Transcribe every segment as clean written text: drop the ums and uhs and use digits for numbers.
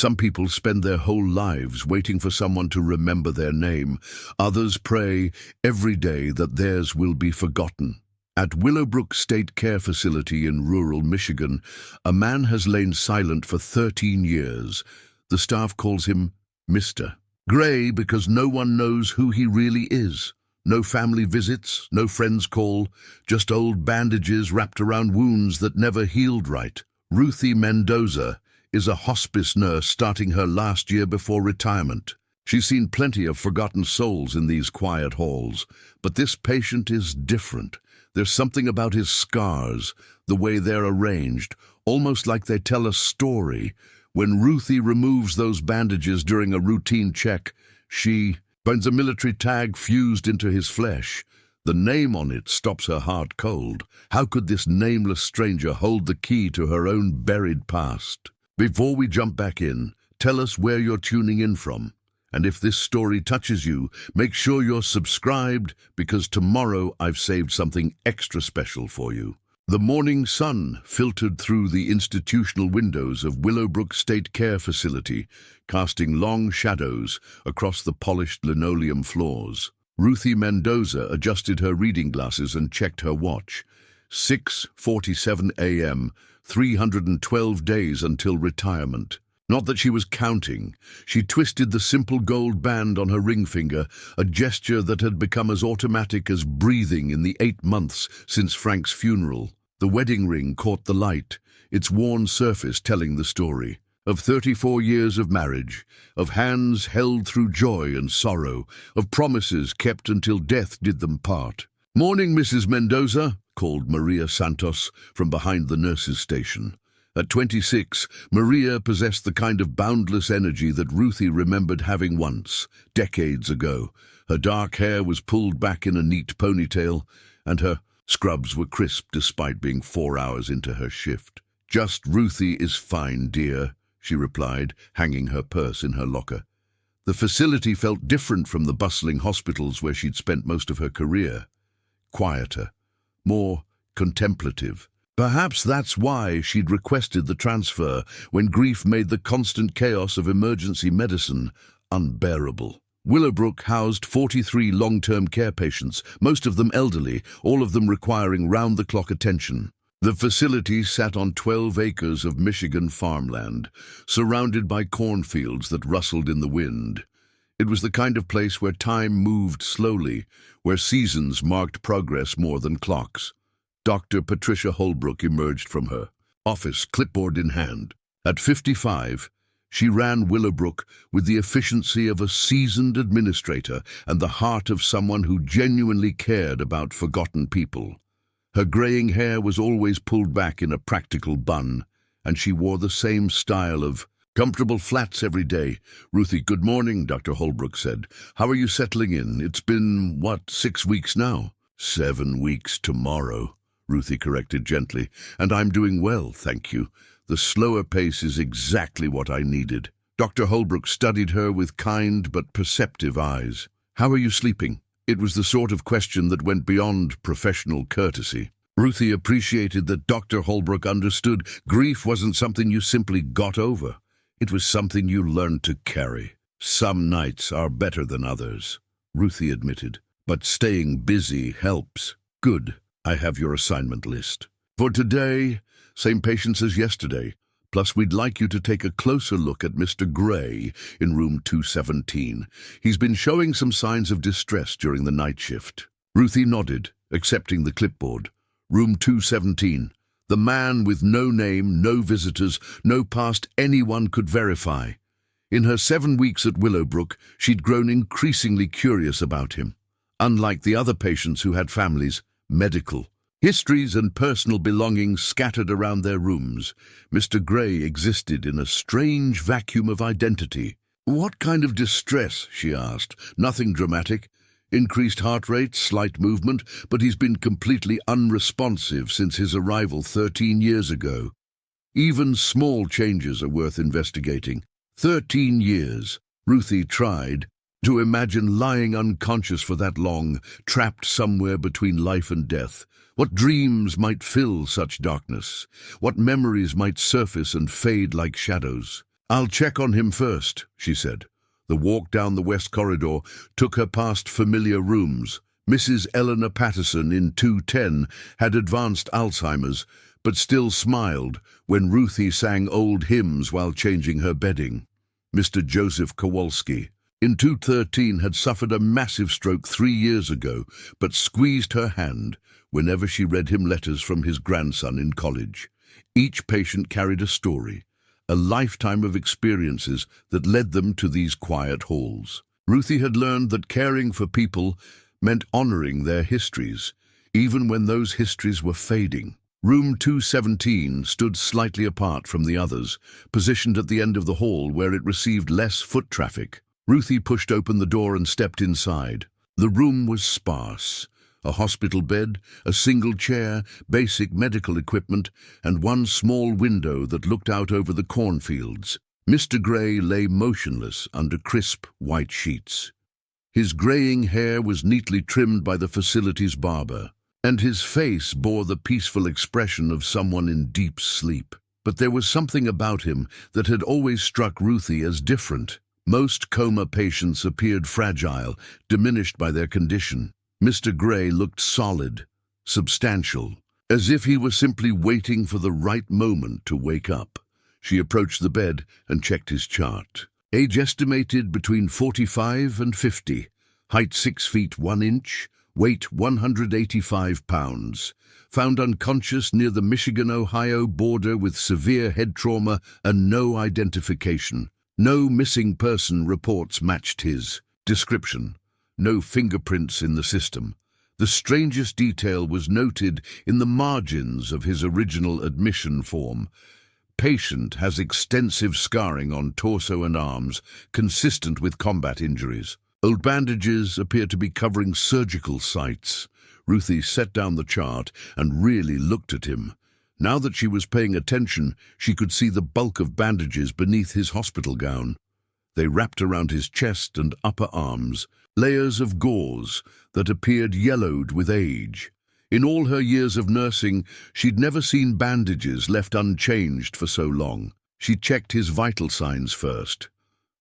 Some people spend their whole lives waiting for someone to remember their name. Others pray every day that theirs will be forgotten. At Willowbrook State Care Facility in rural Michigan, a man has lain silent for 13 years. The staff calls him Mr. Gray because no one knows who he really is. No family visits, no friends call, just old bandages wrapped around wounds that never healed right. Ruthie Mendoza is a hospice nurse starting her last year before retirement. She's seen plenty of forgotten souls in these quiet halls, but this patient is different. There's something about his scars, the way they're arranged, almost like they tell a story. When Ruthie removes those bandages during a routine check, she finds a military tag fused into his flesh. The name on it stops her heart cold. How could this nameless stranger hold the key to her own buried past? Before we jump back in, tell us where you're tuning in from. And if this story touches you, make sure you're subscribed, because tomorrow I've saved something extra special for you. The morning sun filtered through the institutional windows of Willowbrook State Care Facility, casting long shadows across the polished linoleum floors. Ruthie Mendoza adjusted her reading glasses and checked her watch. 6:47 a.m., 312 days until retirement. Not that she was counting. She twisted the simple gold band on her ring finger, a gesture that had become as automatic as breathing in the 8 months since Frank's funeral. The wedding ring caught the light, its worn surface telling the story. Of 34 years of marriage, of hands held through joy and sorrow, of promises kept until death did them part. "Morning, Mrs. Mendoza," called Maria Santos from behind the nurse's station. At 26, Maria possessed the kind of boundless energy that Ruthie remembered having once, decades ago. Her dark hair was pulled back in a neat ponytail, and her scrubs were crisp despite being 4 hours into her shift. "Just Ruthie is fine, dear," she replied, hanging her purse in her locker. The facility felt different from the bustling hospitals where she'd spent most of her career. Quieter, more contemplative. Perhaps that's why she'd requested the transfer when grief made the constant chaos of emergency medicine unbearable. Willowbrook housed 43 long-term care patients, most of them elderly, all of them requiring round-the-clock attention. The facility sat on 12 acres of Michigan farmland, surrounded by cornfields that rustled in the wind. It was the kind of place where time moved slowly, where seasons marked progress more than clocks. Dr. Patricia Holbrook emerged from her office, clipboard in hand. At 55, she ran Willowbrook with the efficiency of a seasoned administrator and the heart of someone who genuinely cared about forgotten people. Her graying hair was always pulled back in a practical bun, and she wore the same style of comfortable flats every day. "Ruthie, good morning," Dr. Holbrook said. "How are you settling in? It's been, 6 weeks now?" 7 weeks tomorrow," Ruthie corrected gently. "And I'm doing well, thank you. The slower pace is exactly what I needed." Dr. Holbrook studied her with kind but perceptive eyes. "How are you sleeping?" It was the sort of question that went beyond professional courtesy. Ruthie appreciated that Dr. Holbrook understood grief wasn't something you simply got over. It was something you learned to carry. "Some nights are better than others," Ruthie admitted. "But staying busy helps." "Good. I have your assignment list. For today, same patients as yesterday. Plus, we'd like you to take a closer look at Mr. Gray in room 217. He's been showing some signs of distress during the night shift." Ruthie nodded, accepting the clipboard. Room 217. The man with no name, no visitors, no past anyone could verify. In her 7 weeks at Willowbrook, she'd grown increasingly curious about him. Unlike the other patients who had families, medical histories and personal belongings scattered around their rooms, Mr. Gray existed in a strange vacuum of identity. "What kind of distress?" she asked. "Nothing dramatic. Increased heart rate, slight movement, but he's been completely unresponsive since his arrival 13 years ago. Even small changes are worth investigating." 13 years. Ruthie tried to imagine lying unconscious for that long, trapped somewhere between life and death. What dreams might fill such darkness? What memories might surface and fade like shadows? "I'll check on him first," she said. The walk down the west corridor took her past familiar rooms. Mrs. Eleanor Patterson in 210 had advanced Alzheimer's, but still smiled when Ruthie sang old hymns while changing her bedding. Mr. Joseph Kowalski in 213 had suffered a massive stroke 3 years ago, but squeezed her hand whenever she read him letters from his grandson in college. Each patient carried a story, a lifetime of experiences that led them to these quiet halls. Ruthie had learned that caring for people meant honoring their histories, even when those histories were fading. Room 217 stood slightly apart from the others, positioned at the end of the hall where it received less foot traffic. Ruthie pushed open the door and stepped inside. The room was sparse. A hospital bed, a single chair, basic medical equipment, and one small window that looked out over the cornfields. Mr. Gray lay motionless under crisp white sheets. His graying hair was neatly trimmed by the facility's barber, and his face bore the peaceful expression of someone in deep sleep. But there was something about him that had always struck Ruthie as different. Most coma patients appeared fragile, diminished by their condition. Mr. Gray looked solid, substantial, as if he was simply waiting for the right moment to wake up. She approached the bed and checked his chart. Age estimated between 45 and 50, height 6 feet 1 inch, weight 185 pounds. Found unconscious near the Michigan-Ohio border with severe head trauma and no identification. No missing person reports matched his description. No fingerprints in the system. The strangest detail was noted in the margins of his original admission form. Patient has extensive scarring on torso and arms, consistent with combat injuries. Old bandages appear to be covering surgical sites. Ruthie set down the chart and really looked at him. Now that she was paying attention, she could see the bulk of bandages beneath his hospital gown. They wrapped around his chest and upper arms, layers of gauze that appeared yellowed with age. In all her years of nursing, she'd never seen bandages left unchanged for so long. She checked his vital signs first.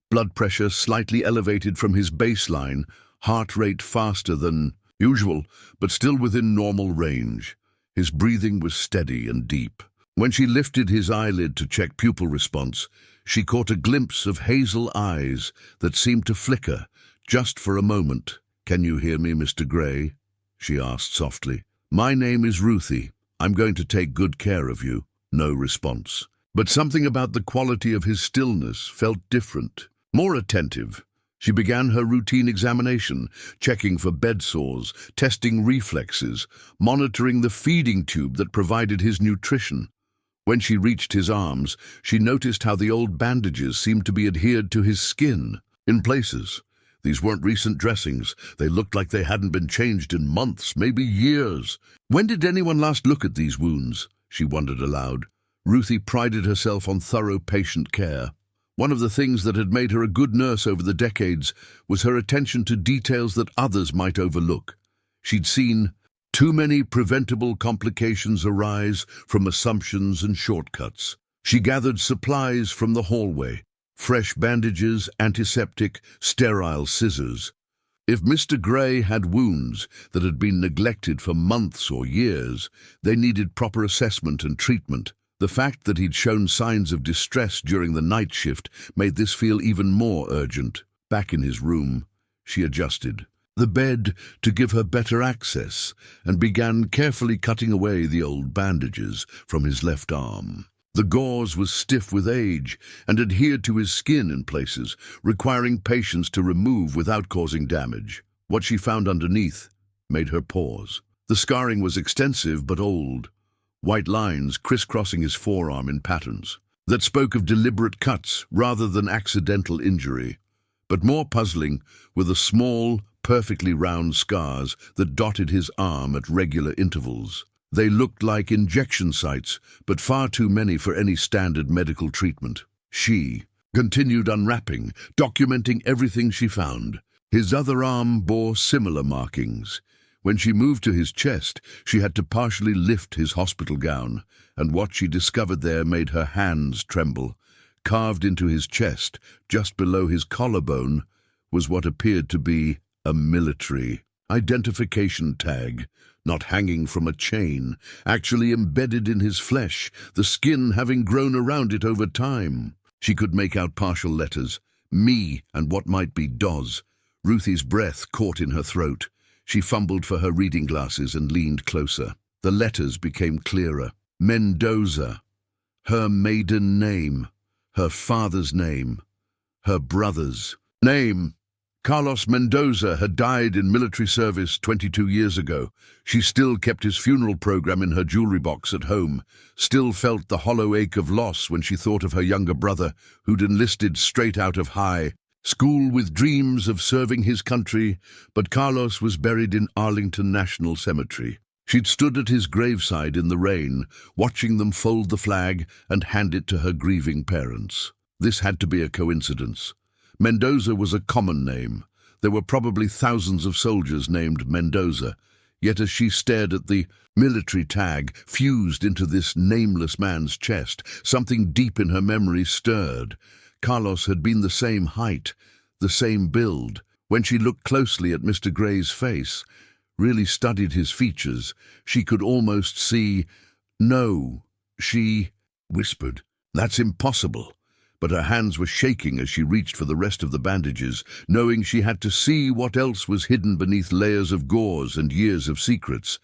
Blood pressure slightly elevated from his baseline, heart rate faster than usual, but still within normal range. His breathing was steady and deep. When she lifted his eyelid to check pupil response, she caught a glimpse of hazel eyes that seemed to flicker, just for a moment. "Can you hear me, Mr. Gray?" she asked softly. "My name is Ruthie. I'm going to take good care of you." No response. But something about the quality of his stillness felt different, more attentive. She began her routine examination, checking for bed sores, testing reflexes, monitoring the feeding tube that provided his nutrition. When she reached his arms, she noticed how the old bandages seemed to be adhered to his skin, in places. These weren't recent dressings. They looked like they hadn't been changed in months, maybe years. When did anyone last look at these wounds? She wondered aloud. Ruthie prided herself on thorough patient care. One of the things that had made her a good nurse over the decades was her attention to details that others might overlook. She'd seen too many preventable complications arise from assumptions and shortcuts. She gathered supplies from the hallway: fresh bandages, antiseptic, sterile scissors. If Mr. Gray had wounds that had been neglected for months or years, they needed proper assessment and treatment. The fact that he'd shown signs of distress during the night shift made this feel even more urgent. Back in his room, she adjusted the bed to give her better access and began carefully cutting away the old bandages from his left arm. The gauze was stiff with age and adhered to his skin in places, requiring patience to remove without causing damage. What she found underneath made her pause. The scarring was extensive but old. White lines crisscrossing his forearm in patterns that spoke of deliberate cuts rather than accidental injury. But more puzzling were the small, perfectly round scars that dotted his arm at regular intervals. They looked like injection sites, but far too many for any standard medical treatment. She continued unwrapping, documenting everything she found. His other arm bore similar markings. When she moved to his chest, she had to partially lift his hospital gown, and what she discovered there made her hands tremble. Carved into his chest, just below his collarbone, was what appeared to be a military identification tag, not hanging from a chain, actually embedded in his flesh, the skin having grown around it over time. She could make out partial letters, me and what might be Doz. Ruthie's breath caught in her throat. She fumbled for her reading glasses and leaned closer. The letters became clearer. Mendoza. Her maiden name. Her father's name. Her brother's name. Carlos Mendoza had died in military service 22 years ago. She still kept his funeral program in her jewelry box at home, still felt the hollow ache of loss when she thought of her younger brother, who'd enlisted straight out of high school with dreams of serving his country, but Carlos was buried in Arlington National Cemetery. She'd stood at his graveside in the rain, watching them fold the flag and hand it to her grieving parents. This had to be a coincidence. Mendoza was a common name. There were probably thousands of soldiers named Mendoza, yet as she stared at the military tag fused into this nameless man's chest, something deep in her memory stirred. Carlos had been the same height, the same build. When she looked closely at Mr. Gray's face, really studied his features, she could almost see. No, she whispered, "That's impossible." But her hands were shaking as she reached for the rest of the bandages, knowing she had to see what else was hidden beneath layers of gauze and years of secrets.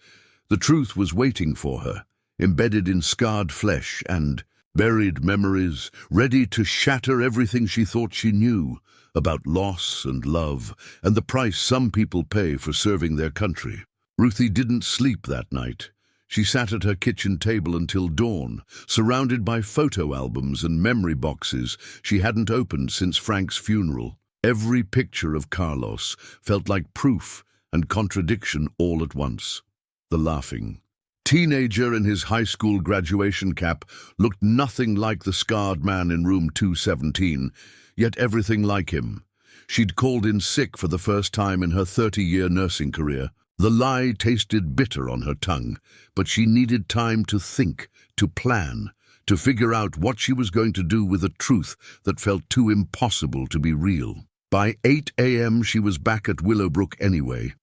The truth was waiting for her, embedded in scarred flesh and buried memories, ready to shatter everything she thought she knew about loss and love and the price some people pay for serving their country. Ruthie didn't sleep that night. She sat at her kitchen table until dawn, surrounded by photo albums and memory boxes she hadn't opened since Frank's funeral. Every picture of Carlos felt like proof and contradiction all at once. The laughing teenager in his high school graduation cap looked nothing like the scarred man in room 217, yet everything like him. She'd called in sick for the first time in her 30-year nursing career. The lie tasted bitter on her tongue, but she needed time to think, to plan, to figure out what she was going to do with a truth that felt too impossible to be real. By 8 a.m. she was back at Willowbrook anyway,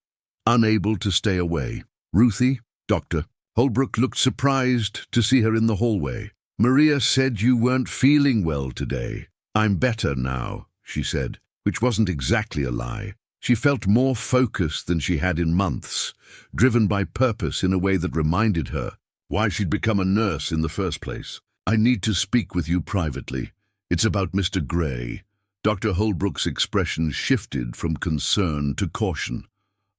unable to stay away. "Ruthie, Dr. Holbrook looked surprised to see her in the hallway. "Maria said you weren't feeling well today." "I'm better now," she said, which wasn't exactly a lie. She felt more focused than she had in months, driven by purpose in a way that reminded her why she'd become a nurse in the first place. "I need to speak with you privately. It's about Mr. Gray." Dr. Holbrook's expression shifted from concern to caution.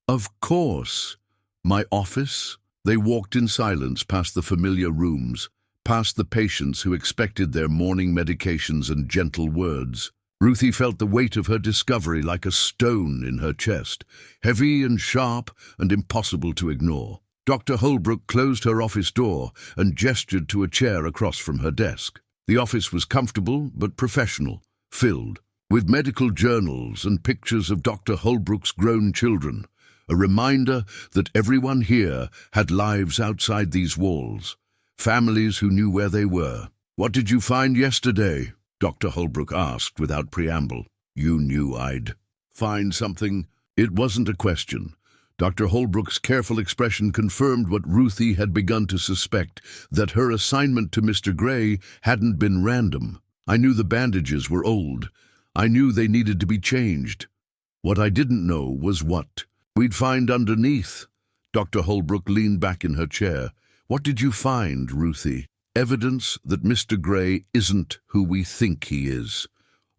"Of course. My office?" They walked in silence past the familiar rooms, past the patients who expected their morning medications and gentle words. Ruthie felt the weight of her discovery like a stone in her chest, heavy and sharp and impossible to ignore. Dr. Holbrook closed her office door and gestured to a chair across from her desk. The office was comfortable but professional, filled with medical journals and pictures of Dr. Holbrook's grown children, a reminder that everyone here had lives outside these walls, families who knew where they were. "What did you find yesterday?" Dr. Holbrook asked without preamble. "You knew I'd find something." It wasn't a question. Dr. Holbrook's careful expression confirmed what Ruthie had begun to suspect, that her assignment to Mr. Gray hadn't been random. "I knew the bandages were old. I knew they needed to be changed. What I didn't know was what we'd find underneath." Dr. Holbrook leaned back in her chair. "What did you find, Ruthie?" "Evidence that Mr. Gray isn't who we think he is.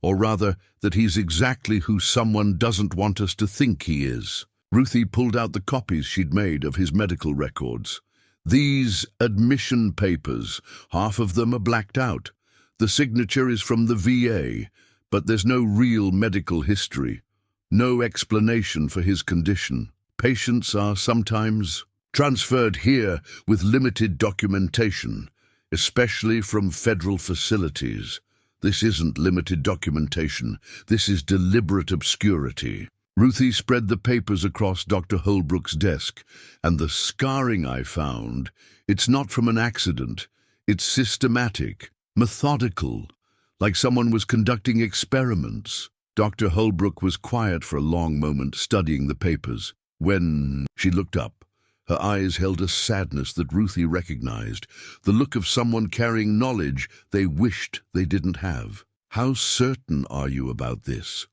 Or rather, that he's exactly who someone doesn't want us to think he is." Ruthie pulled out the copies she'd made of his medical records. "These admission papers, half of them are blacked out. The signature is from the VA, but there's no real medical history, no explanation for his condition. Patients are sometimes transferred here with limited documentation, especially from federal facilities. This isn't limited documentation. This is deliberate obscurity." Ruthie spread the papers across Dr. Holbrook's desk. "And the scarring I found, it's not from an accident. It's systematic, methodical, like someone was conducting experiments. Dr. Holbrook was quiet for a long moment, studying the papers. When she looked up, her eyes held a sadness that Ruthie recognized, the look of someone carrying knowledge they wished they didn't have. "How certain are you about this?"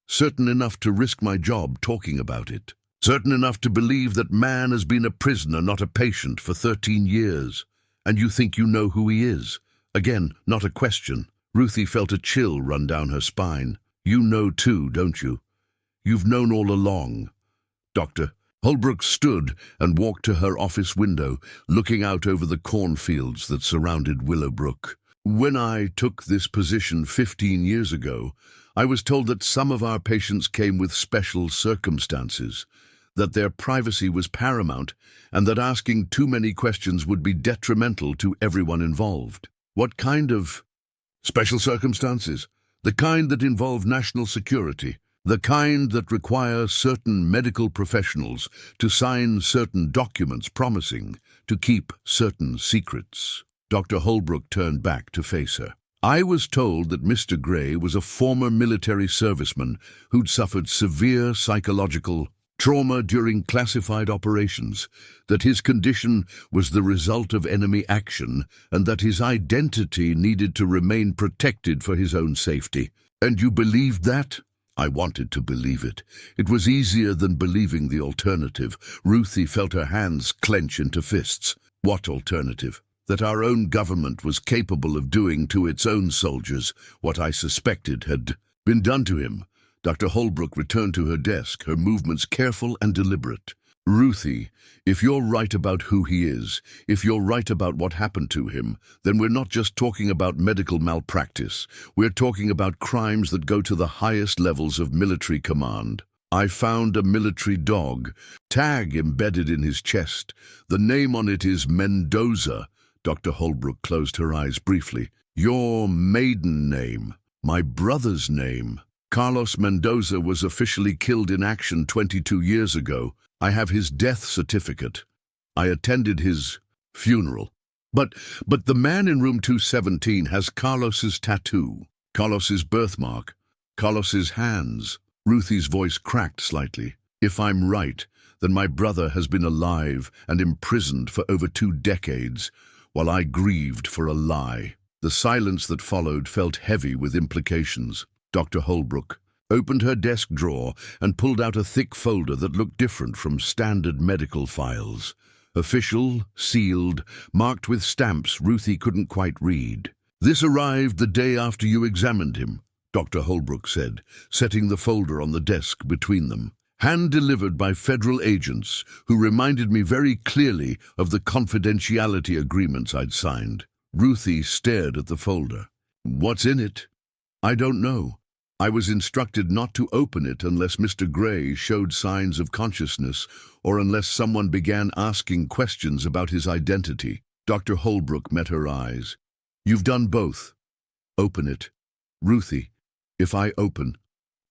"Certain enough to risk my job talking about it. Certain enough to believe that man has been a prisoner, not a patient, for 13 years. And you think you know who he is?" Again, not a question. Ruthie felt a chill run down her spine. "You know too, don't you? You've known all along." Dr. Holbrook stood and walked to her office window, looking out over the cornfields that surrounded Willowbrook. "When I took this position 15 years ago, I was told that some of our patients came with special circumstances, that their privacy was paramount, and that asking too many questions would be detrimental to everyone involved." "What kind of special circumstances?" "The kind that involve national security. The kind that require certain medical professionals to sign certain documents promising to keep certain secrets." Dr. Holbrook turned back to face her. "I was told that Mr. Gray was a former military serviceman who'd suffered severe psychological trauma during classified operations, that his condition was the result of enemy action, and that his identity needed to remain protected for his own safety." "And you believed that?" "I wanted to believe it. It was easier than believing the alternative." Ruthie felt her hands clench into fists. "What alternative?" "That our own government was capable of doing to its own soldiers what I suspected had been done to him." Dr. Holbrook returned to her desk, her movements careful and deliberate. "Ruthie, if you're right about who he is, if you're right about what happened to him, then we're not just talking about medical malpractice. We're talking about crimes that go to the highest levels of military command. I found a military dog, tag embedded in his chest. The name on it is Mendoza." Dr. Holbrook closed her eyes briefly. "Your maiden name, my brother's name. Carlos Mendoza was officially killed in action 22 years ago. I have his death certificate. I attended his funeral. But the man in room 217 has Carlos's tattoo, Carlos's birthmark, Carlos's hands." Ruthie's voice cracked slightly. "If I'm right, then my brother has been alive and imprisoned for over 2 decades, while I grieved for a lie." The silence that followed felt heavy with implications. Dr. Holbrook opened her desk drawer and pulled out a thick folder that looked different from standard medical files. Official, sealed, marked with stamps Ruthie couldn't quite read. "This arrived the day after you examined him," Dr. Holbrook said, setting the folder on the desk between them. "Hand-delivered by federal agents who reminded me very clearly of the confidentiality agreements I'd signed." Ruthie stared at the folder. "What's in it?" "I don't know. I was instructed not to open it unless Mr. Gray showed signs of consciousness or unless someone began asking questions about his identity." Dr. Holbrook met her eyes. "You've done both. Open it." "Ruthie, if I open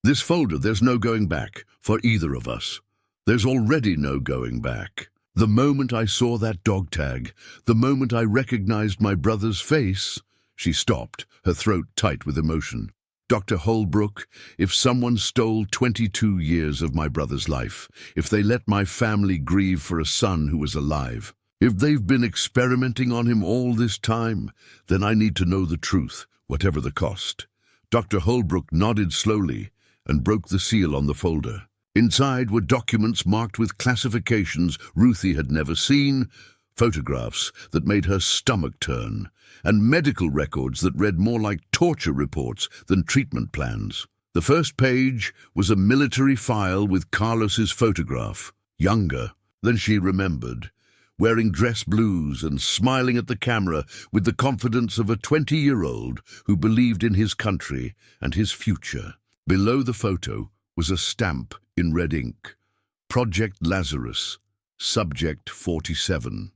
this folder, there's no going back for either of us. There's already no going back. The moment I saw that dog tag, the moment I recognized my brother's face—" She stopped, her throat tight with emotion. "Dr. Holbrook, if someone stole 22 years of my brother's life, if they let my family grieve for a son who was alive, if they've been experimenting on him all this time, then I need to know the truth, whatever the cost." Dr. Holbrook nodded slowly and broke the seal on the folder. Inside were documents marked with classifications Ruthie had never seen, photographs that made her stomach turn, and medical records that read more like torture reports than treatment plans. The first page was a military file with Carlos's photograph, younger than she remembered, wearing dress blues and smiling at the camera with the confidence of a 20-year-old who believed in his country and his future. Below the photo was a stamp in red ink. "Project Lazarus, Subject 47.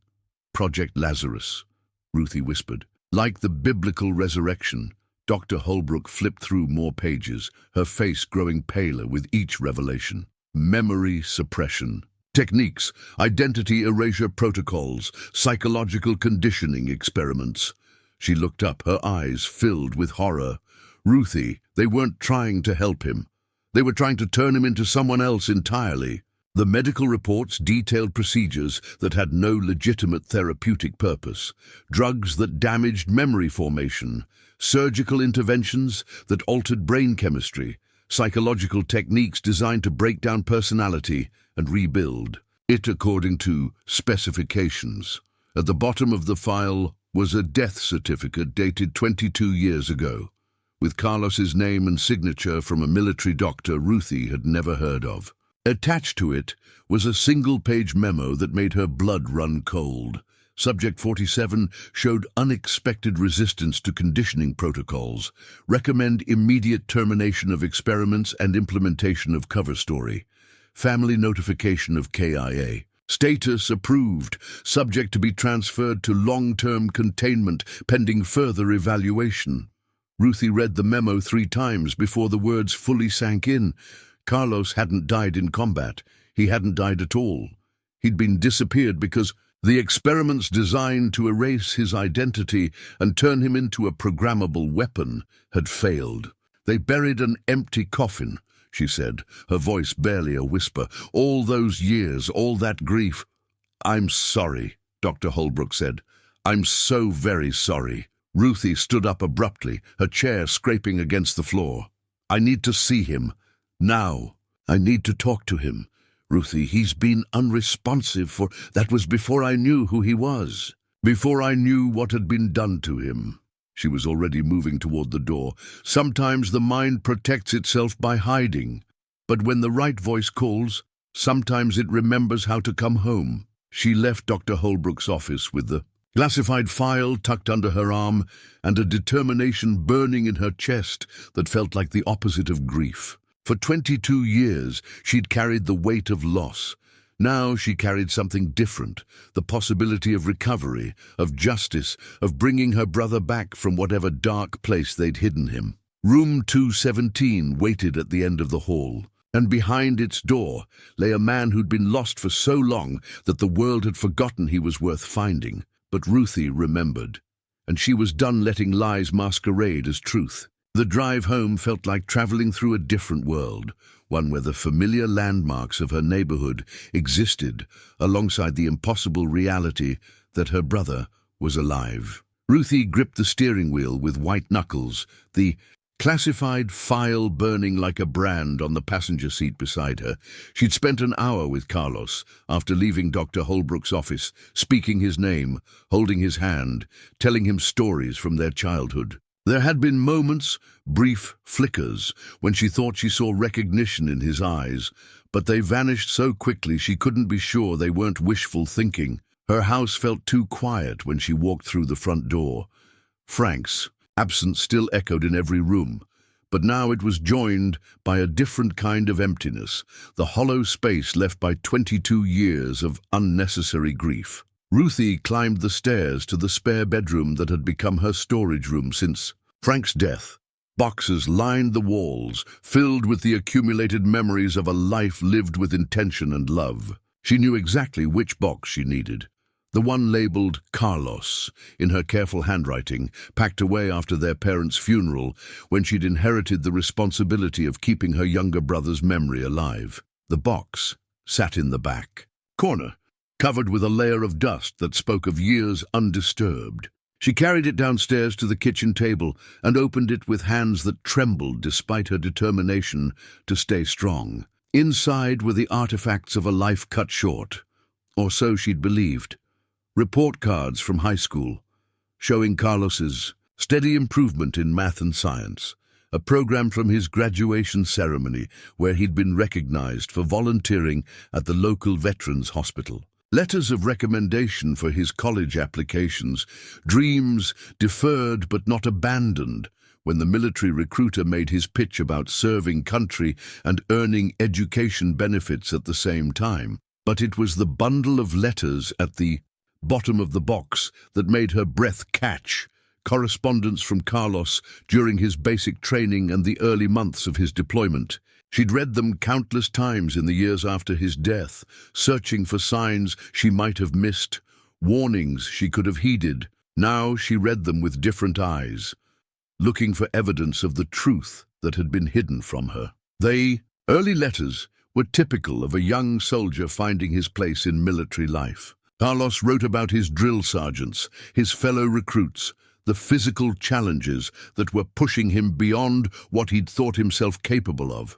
"Project Lazarus," Ruthie whispered. Like the biblical resurrection, Dr. Holbrook flipped through more pages, her face growing paler with each revelation. Memory suppression. Techniques, identity erasure protocols, psychological conditioning experiments. She looked up, her eyes filled with horror. Ruthie, they weren't trying to help him. They were trying to turn him into someone else entirely. The medical reports detailed procedures that had no legitimate therapeutic purpose, drugs that damaged memory formation, surgical interventions that altered brain chemistry, psychological techniques designed to break down personality and rebuild it according to specifications. At the bottom of the file was a death certificate dated 22 years ago, with Carlos's name and signature from a military doctor Ruthie had never heard of. Attached to it was a single-page memo that made her blood run cold. Subject 47 showed unexpected resistance to conditioning protocols. Recommend immediate termination of experiments and implementation of cover story. Family notification of KIA. Status approved. Subject to be transferred to long-term containment pending further evaluation. Ruthie read the memo 3 times before the words fully sank in. Carlos hadn't died in combat. He hadn't died at all. He'd been disappeared because the experiments designed to erase his identity and turn him into a programmable weapon had failed. They buried an empty coffin, she said, her voice barely a whisper. All those years, all that grief. I'm sorry, Dr. Holbrook said. I'm so very sorry. Ruthie stood up abruptly, her chair scraping against the floor. I need to see him. Now, I need to talk to him. Ruthie, he's been unresponsive for... That was before I knew who he was. Before I knew what had been done to him. She was already moving toward the door. Sometimes the mind protects itself by hiding. But when the right voice calls, sometimes it remembers how to come home. She left Dr. Holbrook's office with the classified file tucked under her arm and a determination burning in her chest that felt like the opposite of grief. For 22 years, she'd carried the weight of loss. Now she carried something different, the possibility of recovery, of justice, of bringing her brother back from whatever dark place they'd hidden him. Room 217 waited at the end of the hall, and behind its door lay a man who'd been lost for so long that the world had forgotten he was worth finding. But Ruthie remembered, and she was done letting lies masquerade as truth. The drive home felt like traveling through a different world, one where the familiar landmarks of her neighborhood existed alongside the impossible reality that her brother was alive. Ruthie gripped the steering wheel with white knuckles, the classified file burning like a brand on the passenger seat beside her. She'd spent an hour with Carlos after leaving Dr. Holbrook's office, speaking his name, holding his hand, telling him stories from their childhood. There had been moments, brief flickers, when she thought she saw recognition in his eyes, but they vanished so quickly she couldn't be sure they weren't wishful thinking. Her house felt too quiet when she walked through the front door. Frank's absence still echoed in every room, but now it was joined by a different kind of emptiness, the hollow space left by 22 years of unnecessary grief. Ruthie climbed the stairs to the spare bedroom that had become her storage room since Frank's death. Boxes lined the walls, filled with the accumulated memories of a life lived with intention and love. She knew exactly which box she needed. The one labeled Carlos, in her careful handwriting, packed away after their parents' funeral, when she'd inherited the responsibility of keeping her younger brother's memory alive. The box sat in the back corner, covered with a layer of dust that spoke of years undisturbed. She carried it downstairs to the kitchen table and opened it with hands that trembled despite her determination to stay strong. Inside were the artifacts of a life cut short, or so she'd believed. Report cards from high school, showing Carlos's steady improvement in math and science, a program from his graduation ceremony where he'd been recognized for volunteering at the local veterans hospital. Letters of recommendation for his college applications, dreams deferred but not abandoned when the military recruiter made his pitch about serving country and earning education benefits at the same time. But it was the bundle of letters at the bottom of the box that made her breath catch. Correspondence from Carlos during his basic training and the early months of his deployment. She'd read them countless times in the years after his death, searching for signs she might have missed, warnings she could have heeded. Now she read them with different eyes. looking for evidence of the truth that had been hidden from her. Early letters were typical of a young soldier finding his place in military life. Carlos wrote about his drill sergeants, his fellow recruits, the physical challenges that were pushing him beyond what he'd thought himself capable of.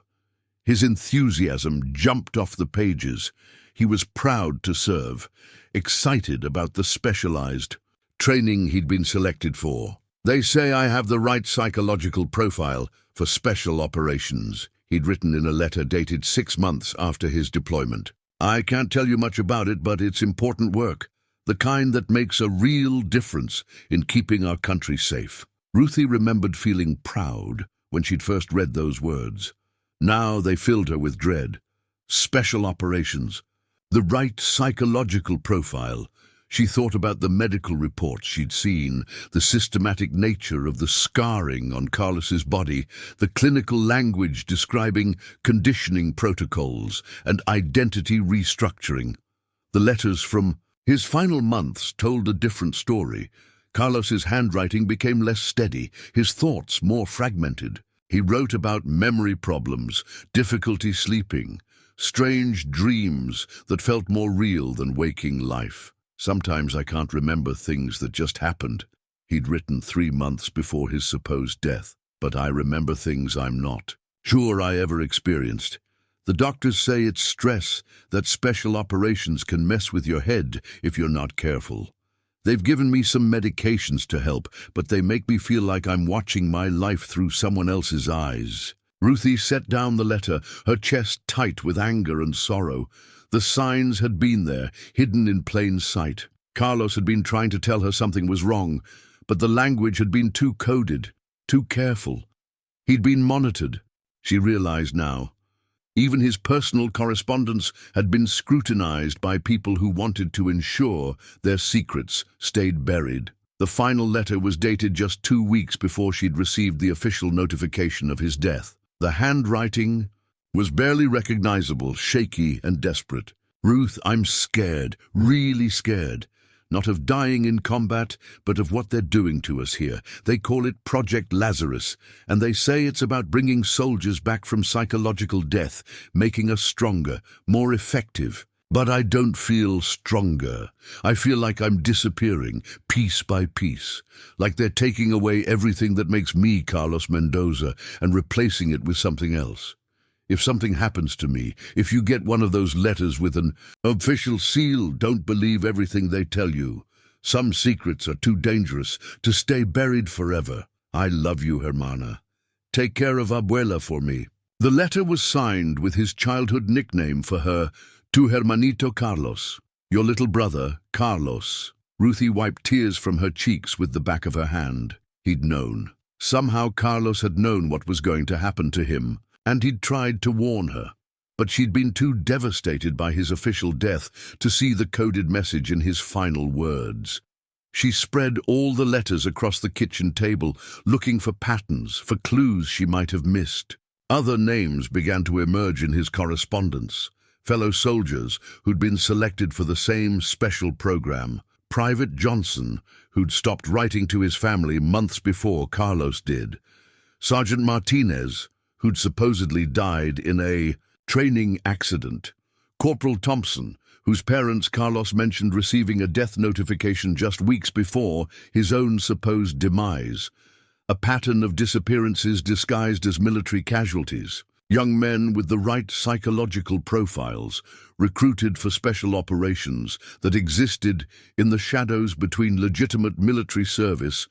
His enthusiasm jumped off the pages. He was proud to serve, excited about the specialized training he'd been selected for. "They say I have the right psychological profile for special operations," he'd written in a letter dated 6 months after his deployment. "I can't tell you much about it, but it's important work, the kind that makes a real difference in keeping our country safe." Ruthie remembered feeling proud when she'd first read those words. Now they filled her with dread. Special operations, the right psychological profile. She thought about the medical reports she'd seen, the systematic nature of the scarring on Carlos's body, the clinical language describing conditioning protocols and identity restructuring. The letters from his final months told a different story. Carlos's handwriting became less steady, his thoughts more fragmented. He wrote about memory problems, difficulty sleeping, strange dreams that felt more real than waking life. "Sometimes I can't remember things that just happened," he'd written 3 months before his supposed death. "But I remember things I'm not sure I ever experienced. The doctors say it's stress, that special operations can mess with your head if you're not careful. They've given me some medications to help, but they make me feel like I'm watching my life through someone else's eyes." Ruthie set down the letter, her chest tight with anger and sorrow. The signs had been there, hidden in plain sight. Carlos had been trying to tell her something was wrong, but the language had been too coded, too careful. He'd been monitored, she realized now. Even his personal correspondence had been scrutinized by people who wanted to ensure their secrets stayed buried. The final letter was dated just 2 weeks before she'd received the official notification of his death. The handwriting was barely recognizable, shaky and desperate. "Ruth, I'm scared, really scared. Not of dying in combat, but of what they're doing to us here. They call it Project Lazarus, and they say it's about bringing soldiers back from psychological death, making us stronger, more effective. But I don't feel stronger. I feel like I'm disappearing, piece by piece. Like they're taking away everything that makes me Carlos Mendoza and replacing it with something else. If something happens to me, if you get one of those letters with an official seal, don't believe everything they tell you. Some secrets are too dangerous to stay buried forever. I love you, hermana. Take care of abuela for me." The letter was signed with his childhood nickname for her, "To Hermanito Carlos, your little brother, Carlos." Ruthie wiped tears from her cheeks with the back of her hand. He'd known. Somehow Carlos had known what was going to happen to him, and he'd tried to warn her. But she'd been too devastated by his official death to see the coded message in his final words. She spread all the letters across the kitchen table, looking for patterns, for clues she might have missed. Other names began to emerge in his correspondence. Fellow soldiers who'd been selected for the same special program. Private Johnson, who'd stopped writing to his family months before Carlos did. Sergeant Martinez, who'd supposedly died in a training accident. Corporal Thompson, whose parents Carlos mentioned receiving a death notification just weeks before his own supposed demise. A pattern of disappearances disguised as military casualties. Young men with the right psychological profiles, recruited for special operations that existed in the shadows between legitimate military service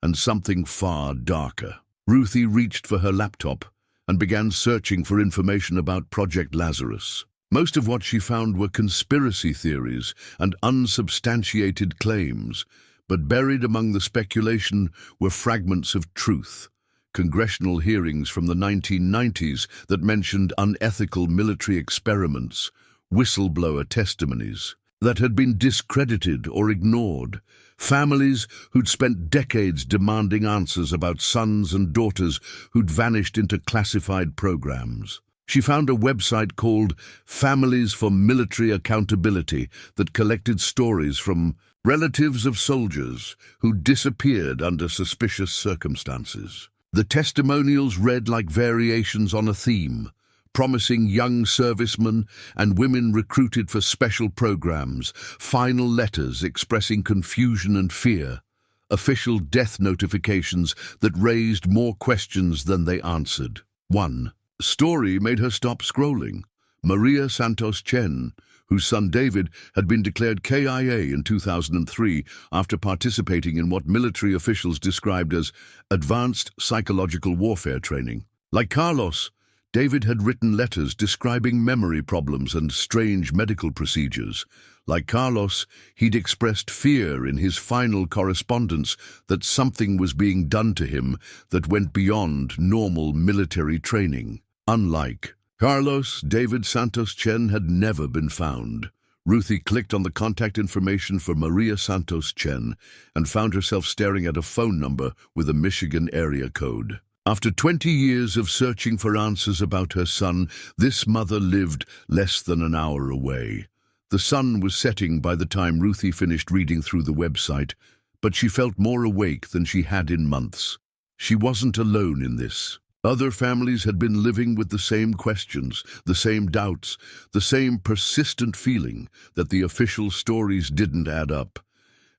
and something far darker. Ruthie reached for her laptop and began searching for information about Project Lazarus. Most of what she found were conspiracy theories and unsubstantiated claims, but buried among the speculation were fragments of truth. Congressional hearings from the 1990s that mentioned unethical military experiments, whistleblower testimonies that had been discredited or ignored, families who'd spent decades demanding answers about sons and daughters who'd vanished into classified programs. She found a website called Families for Military Accountability that collected stories from relatives of soldiers who disappeared under suspicious circumstances. The testimonials read like variations on a theme, promising young servicemen and women recruited for special programs, final letters expressing confusion and fear, official death notifications that raised more questions than they answered. One story made her stop scrolling. Maria Santos Chen, whose son David had been declared KIA in 2003 after participating in what military officials described as advanced psychological warfare training. Like Carlos, David had written letters describing memory problems and strange medical procedures. Like Carlos, he'd expressed fear in his final correspondence that something was being done to him that went beyond normal military training. Unlike Carlos, David Santos Chen had never been found. Ruthie clicked on the contact information for Maria Santos Chen and found herself staring at a phone number with a Michigan area code. After 20 years of searching for answers about her son, this mother lived less than an hour away. The sun was setting by the time Ruthie finished reading through the website, but she felt more awake than she had in months. She wasn't alone in this. Other families had been living with the same questions, the same doubts, the same persistent feeling that the official stories didn't add up.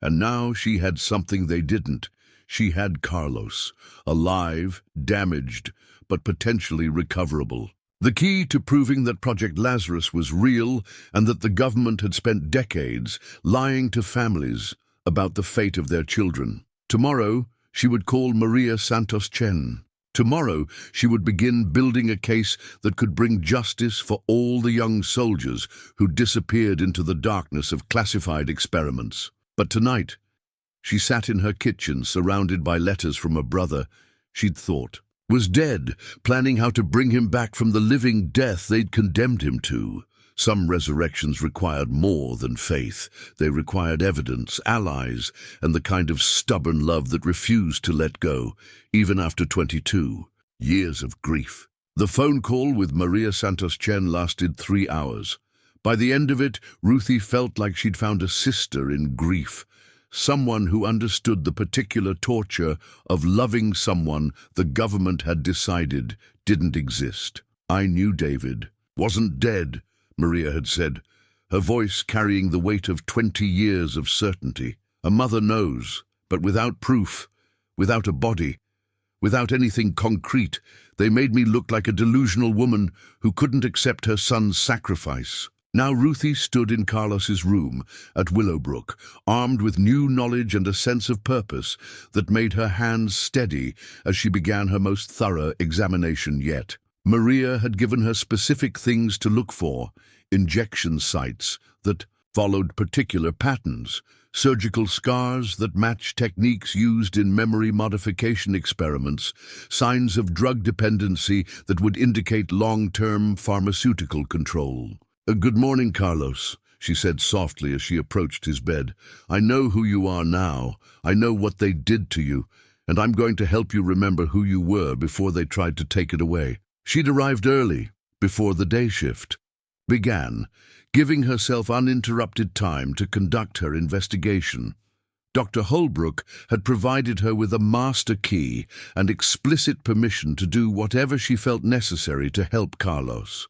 And now she had something they didn't. She had Carlos, alive, damaged, but potentially recoverable. The key to proving that Project Lazarus was real and that the government had spent decades lying to families about the fate of their children. Tomorrow, she would call Maria Santos Chen. Tomorrow, she would begin building a case that could bring justice for all the young soldiers who disappeared into the darkness of classified experiments. But tonight, she sat in her kitchen, surrounded by letters from a brother she'd thought was dead, planning how to bring him back from the living death they'd condemned him to. Some resurrections required more than faith. They required evidence, allies, and the kind of stubborn love that refused to let go, even after 22 years of grief. The phone call with Maria Santos Chen lasted 3 hours. By the end of it, Ruthie felt like she'd found a sister in grief. Someone who understood the particular torture of loving someone the government had decided didn't exist. "I knew David wasn't dead," Maria had said, her voice carrying the weight of 20 years of certainty. "A mother knows, but without proof, without a body, without anything concrete, they made me look like a delusional woman who couldn't accept her son's sacrifice." Now Ruthie stood in Carlos's room at Willowbrook, armed with new knowledge and a sense of purpose that made her hands steady as she began her most thorough examination yet. Maria had given her specific things to look for, injection sites that followed particular patterns, surgical scars that matched techniques used in memory modification experiments, signs of drug dependency that would indicate long-term pharmaceutical control. "Good morning, Carlos," she said softly as she approached his bed. "I know who you are now. I know what they did to you, and I'm going to help you remember who you were before they tried to take it away." She'd arrived early, before the day shift began, giving herself uninterrupted time to conduct her investigation. Dr. Holbrook had provided her with a master key and explicit permission to do whatever she felt necessary to help Carlos.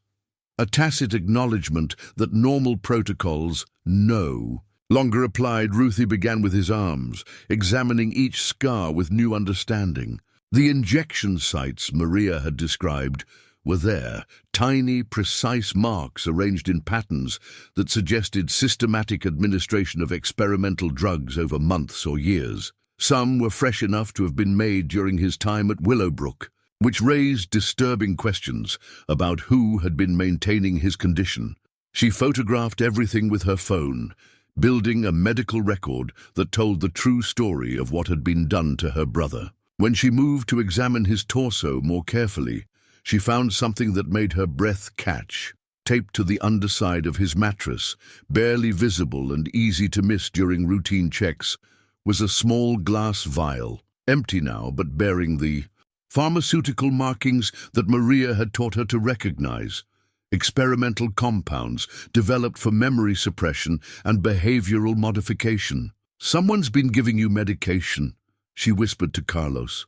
A tacit acknowledgement that normal protocols no longer applied. Ruthie began with his arms, examining each scar with new understanding. The injection sites Maria had described were there, tiny, precise marks arranged in patterns that suggested systematic administration of experimental drugs over months or years. Some were fresh enough to have been made during his time at Willowbrook, which raised disturbing questions about who had been maintaining his condition. She photographed everything with her phone, building a medical record that told the true story of what had been done to her brother. When she moved to examine his torso more carefully, she found something that made her breath catch. Taped to the underside of his mattress, barely visible and easy to miss during routine checks, was a small glass vial, empty now but bearing the pharmaceutical markings that Maria had taught her to recognize. Experimental compounds developed for memory suppression and behavioral modification. "Someone's been giving you medication," she whispered to Carlos.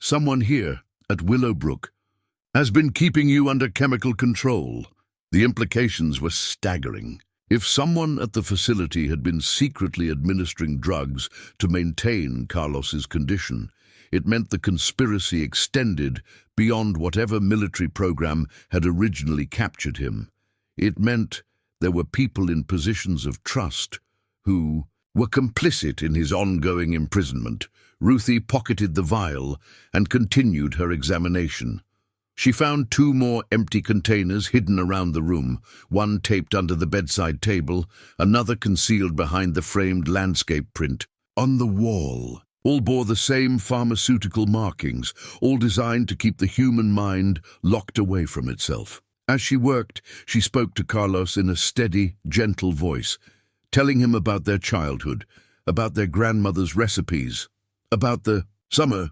"Someone here, at Willowbrook, has been keeping you under chemical control." The implications were staggering. If someone at the facility had been secretly administering drugs to maintain Carlos's condition, it meant the conspiracy extended beyond whatever military program had originally captured him. It meant there were people in positions of trust who were complicit in his ongoing imprisonment. Ruthie pocketed the vial and continued her examination. She found 2 more empty containers hidden around the room, one taped under the bedside table, another concealed behind the framed landscape print on the wall. All bore the same pharmaceutical markings, all designed to keep the human mind locked away from itself. As she worked, she spoke to Carlos in a steady, gentle voice, telling him about their childhood, about their grandmother's recipes, about the summer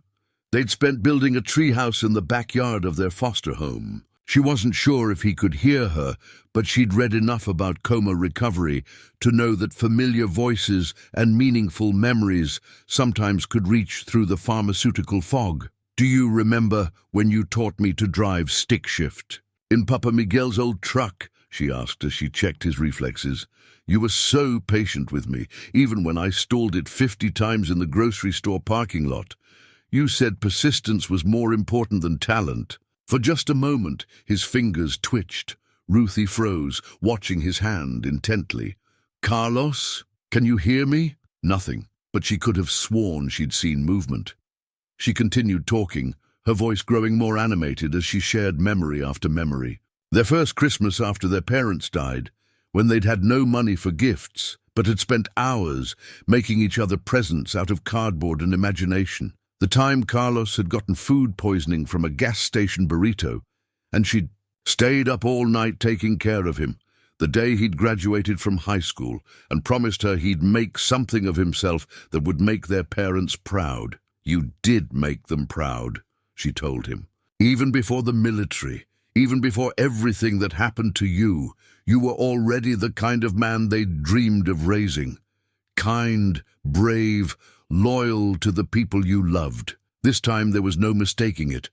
they'd spent building a treehouse in the backyard of their foster home. She wasn't sure if he could hear her, but she'd read enough about coma recovery to know that familiar voices and meaningful memories sometimes could reach through the pharmaceutical fog. "Do you remember when you taught me to drive stick shift in Papa Miguel's old truck?" she asked as she checked his reflexes. "You were so patient with me, even when I stalled it 50 times in the grocery store parking lot. You said persistence was more important than talent." For just a moment, his fingers twitched. Ruthie froze, watching his hand intently. "Carlos, can you hear me?" Nothing, but she could have sworn she'd seen movement. She continued talking, her voice growing more animated as she shared memory after memory. Their first Christmas after their parents died, when they'd had no money for gifts, but had spent hours making each other presents out of cardboard and imagination. The time Carlos had gotten food poisoning from a gas station burrito, and she'd stayed up all night taking care of him. The day he'd graduated from high school and promised her he'd make something of himself that would make their parents proud. "You did make them proud," she told him. "Even before the military, even before everything that happened to you, you were already the kind of man they dreamed of raising. Kind, brave, loyal to the people you loved." This time there was no mistaking it.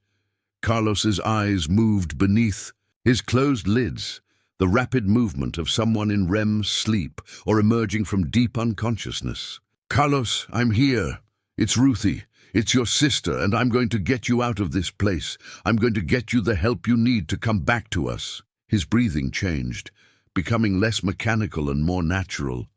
Carlos's eyes moved beneath his closed lids, the rapid movement of someone in REM sleep or emerging from deep unconsciousness. "Carlos, I'm here. It's Ruthie. It's your sister, and I'm going to get you out of this place. I'm going to get you the help you need to come back to us." His breathing changed, becoming less mechanical and more natural.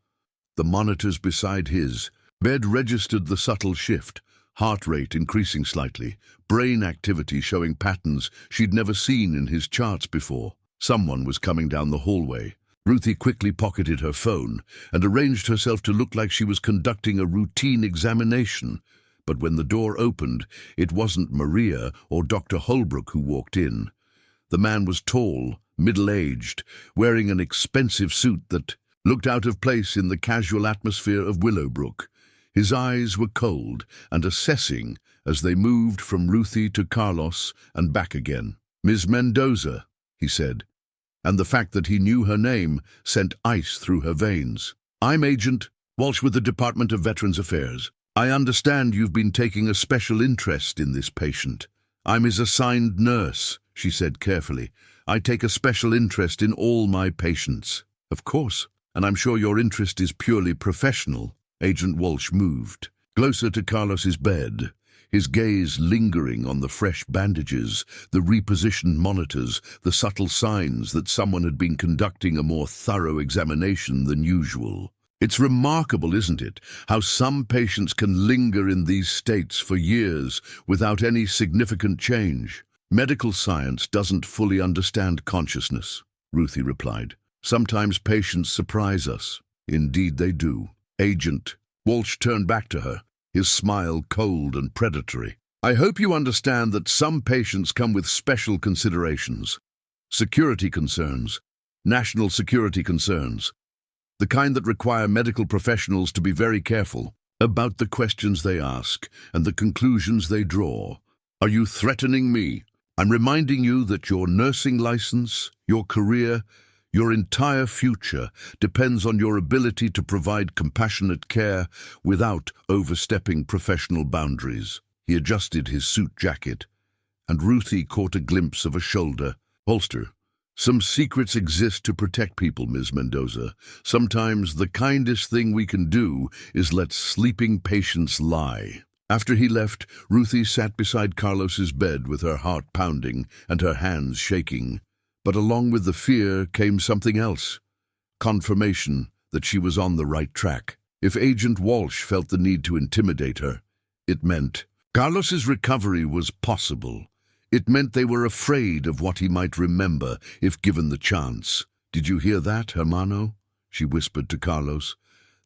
The monitors beside his bed registered the subtle shift, heart rate increasing slightly, brain activity showing patterns she'd never seen in his charts before. Someone was coming down the hallway. Ruthie quickly pocketed her phone and arranged herself to look like she was conducting a routine examination. But when the door opened, it wasn't Maria or Dr. Holbrook who walked in. The man was tall, middle-aged, wearing an expensive suit that looked out of place in the casual atmosphere of Willowbrook. His eyes were cold and assessing as they moved from Ruthie to Carlos and back again. "Ms. Mendoza," he said, and the fact that he knew her name sent ice through her veins. "I'm Agent Walsh with the Department of Veterans Affairs. I understand you've been taking a special interest in this patient." "I'm his assigned nurse," she said carefully. "I take a special interest in all my patients." "Of course, and I'm sure your interest is purely professional." Agent Walsh moved closer to Carlos's bed, his gaze lingering on the fresh bandages, the repositioned monitors, the subtle signs that someone had been conducting a more thorough examination than usual. "It's remarkable, isn't it, how some patients can linger in these states for years without any significant change." "Medical science doesn't fully understand consciousness," Ruthie replied. "Sometimes patients surprise us." "Indeed they do." "Agent." Walsh turned back to her, his smile cold and predatory. "I hope you understand that some patients come with special considerations. Security concerns, national security concerns, the kind that require medical professionals to be very careful about the questions they ask and the conclusions they draw. Are you threatening me? I'm reminding you that your nursing license, your career, Your entire future depends on your ability to provide compassionate care without overstepping professional boundaries. He adjusted his suit jacket, and Ruthie caught a glimpse of a shoulder holster. Some secrets exist to protect people, Ms. Mendoza. Sometimes the kindest thing we can do is let sleeping patients lie. After he left, Ruthie sat beside Carlos's bed with her heart pounding and her hands shaking. But along with the fear came something else. Confirmation that she was on the right track. If Agent Walsh felt the need to intimidate her, it meant Carlos's recovery was possible. It meant they were afraid of what he might remember if given the chance. "Did you hear that, hermano?" she whispered to Carlos.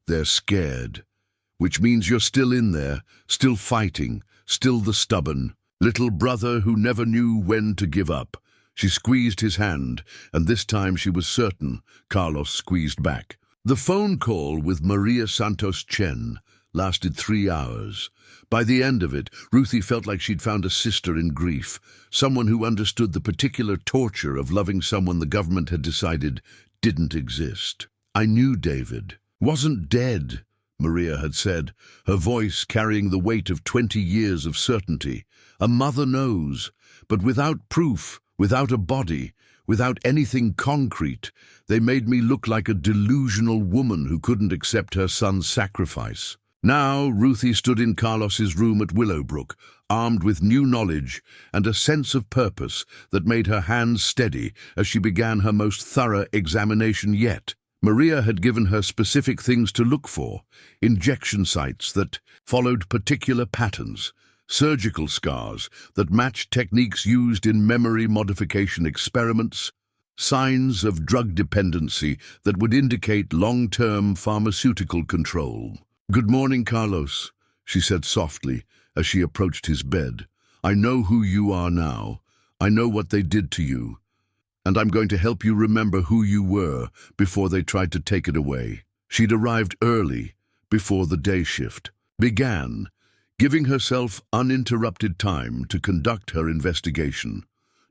"They're scared. Which means you're still in there, still fighting, still the stubborn little brother who never knew when to give up." She squeezed his hand, and this time she was certain Carlos squeezed back. The phone call with Maria Santos Chen lasted 3 hours. By the end of it, Ruthie felt like she'd found a sister in grief, someone who understood the particular torture of loving someone the government had decided didn't exist. "I knew David wasn't dead," Maria had said, her voice carrying the weight of 20 years of certainty. "A mother knows, but without proof, without a body, without anything concrete, they made me look like a delusional woman who couldn't accept her son's sacrifice." Now Ruthie stood in Carlos's room at Willowbrook, armed with new knowledge and a sense of purpose that made her hands steady as she began her most thorough examination yet. Maria had given her specific things to look for, injection sites that followed particular patterns, surgical scars that matched techniques used in memory modification experiments, signs of drug dependency that would indicate long-term pharmaceutical control. "Good morning, Carlos," she said softly as she approached his bed. "I know who you are now. I know what they did to you. And I'm going to help you remember who you were before they tried to take it away." She'd arrived early, before the day shift began, giving herself uninterrupted time to conduct her investigation.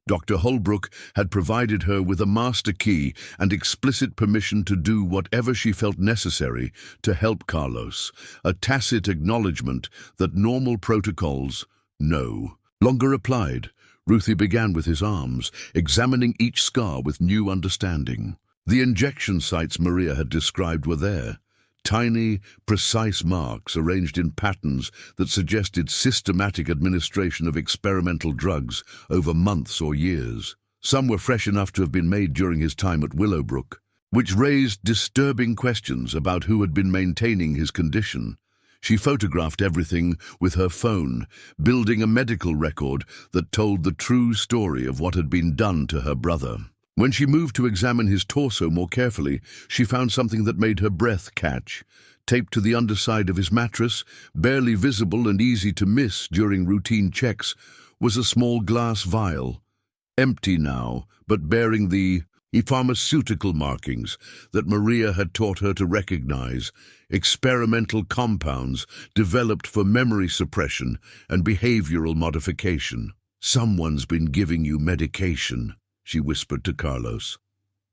Dr. Holbrook had provided her with a master key and explicit permission to do whatever she felt necessary to help Carlos, a tacit acknowledgement that normal protocols no longer applied. Ruthie began with his arms, examining each scar with new understanding. The injection sites Maria had described were there. Tiny, precise marks arranged in patterns that suggested systematic administration of experimental drugs over months or years. Some were fresh enough to have been made during his time at Willowbrook, which raised disturbing questions about who had been maintaining his condition. She photographed everything with her phone, building a medical record that told the true story of what had been done to her brother. When she moved to examine his torso more carefully, she found something that made her breath catch. Taped to the underside of his mattress, barely visible and easy to miss during routine checks, was a small glass vial. Empty now, but bearing the pharmaceutical markings that Maria had taught her to recognize, experimental compounds developed for memory suppression and behavioral modification. "Someone's been giving you medication," she whispered to Carlos.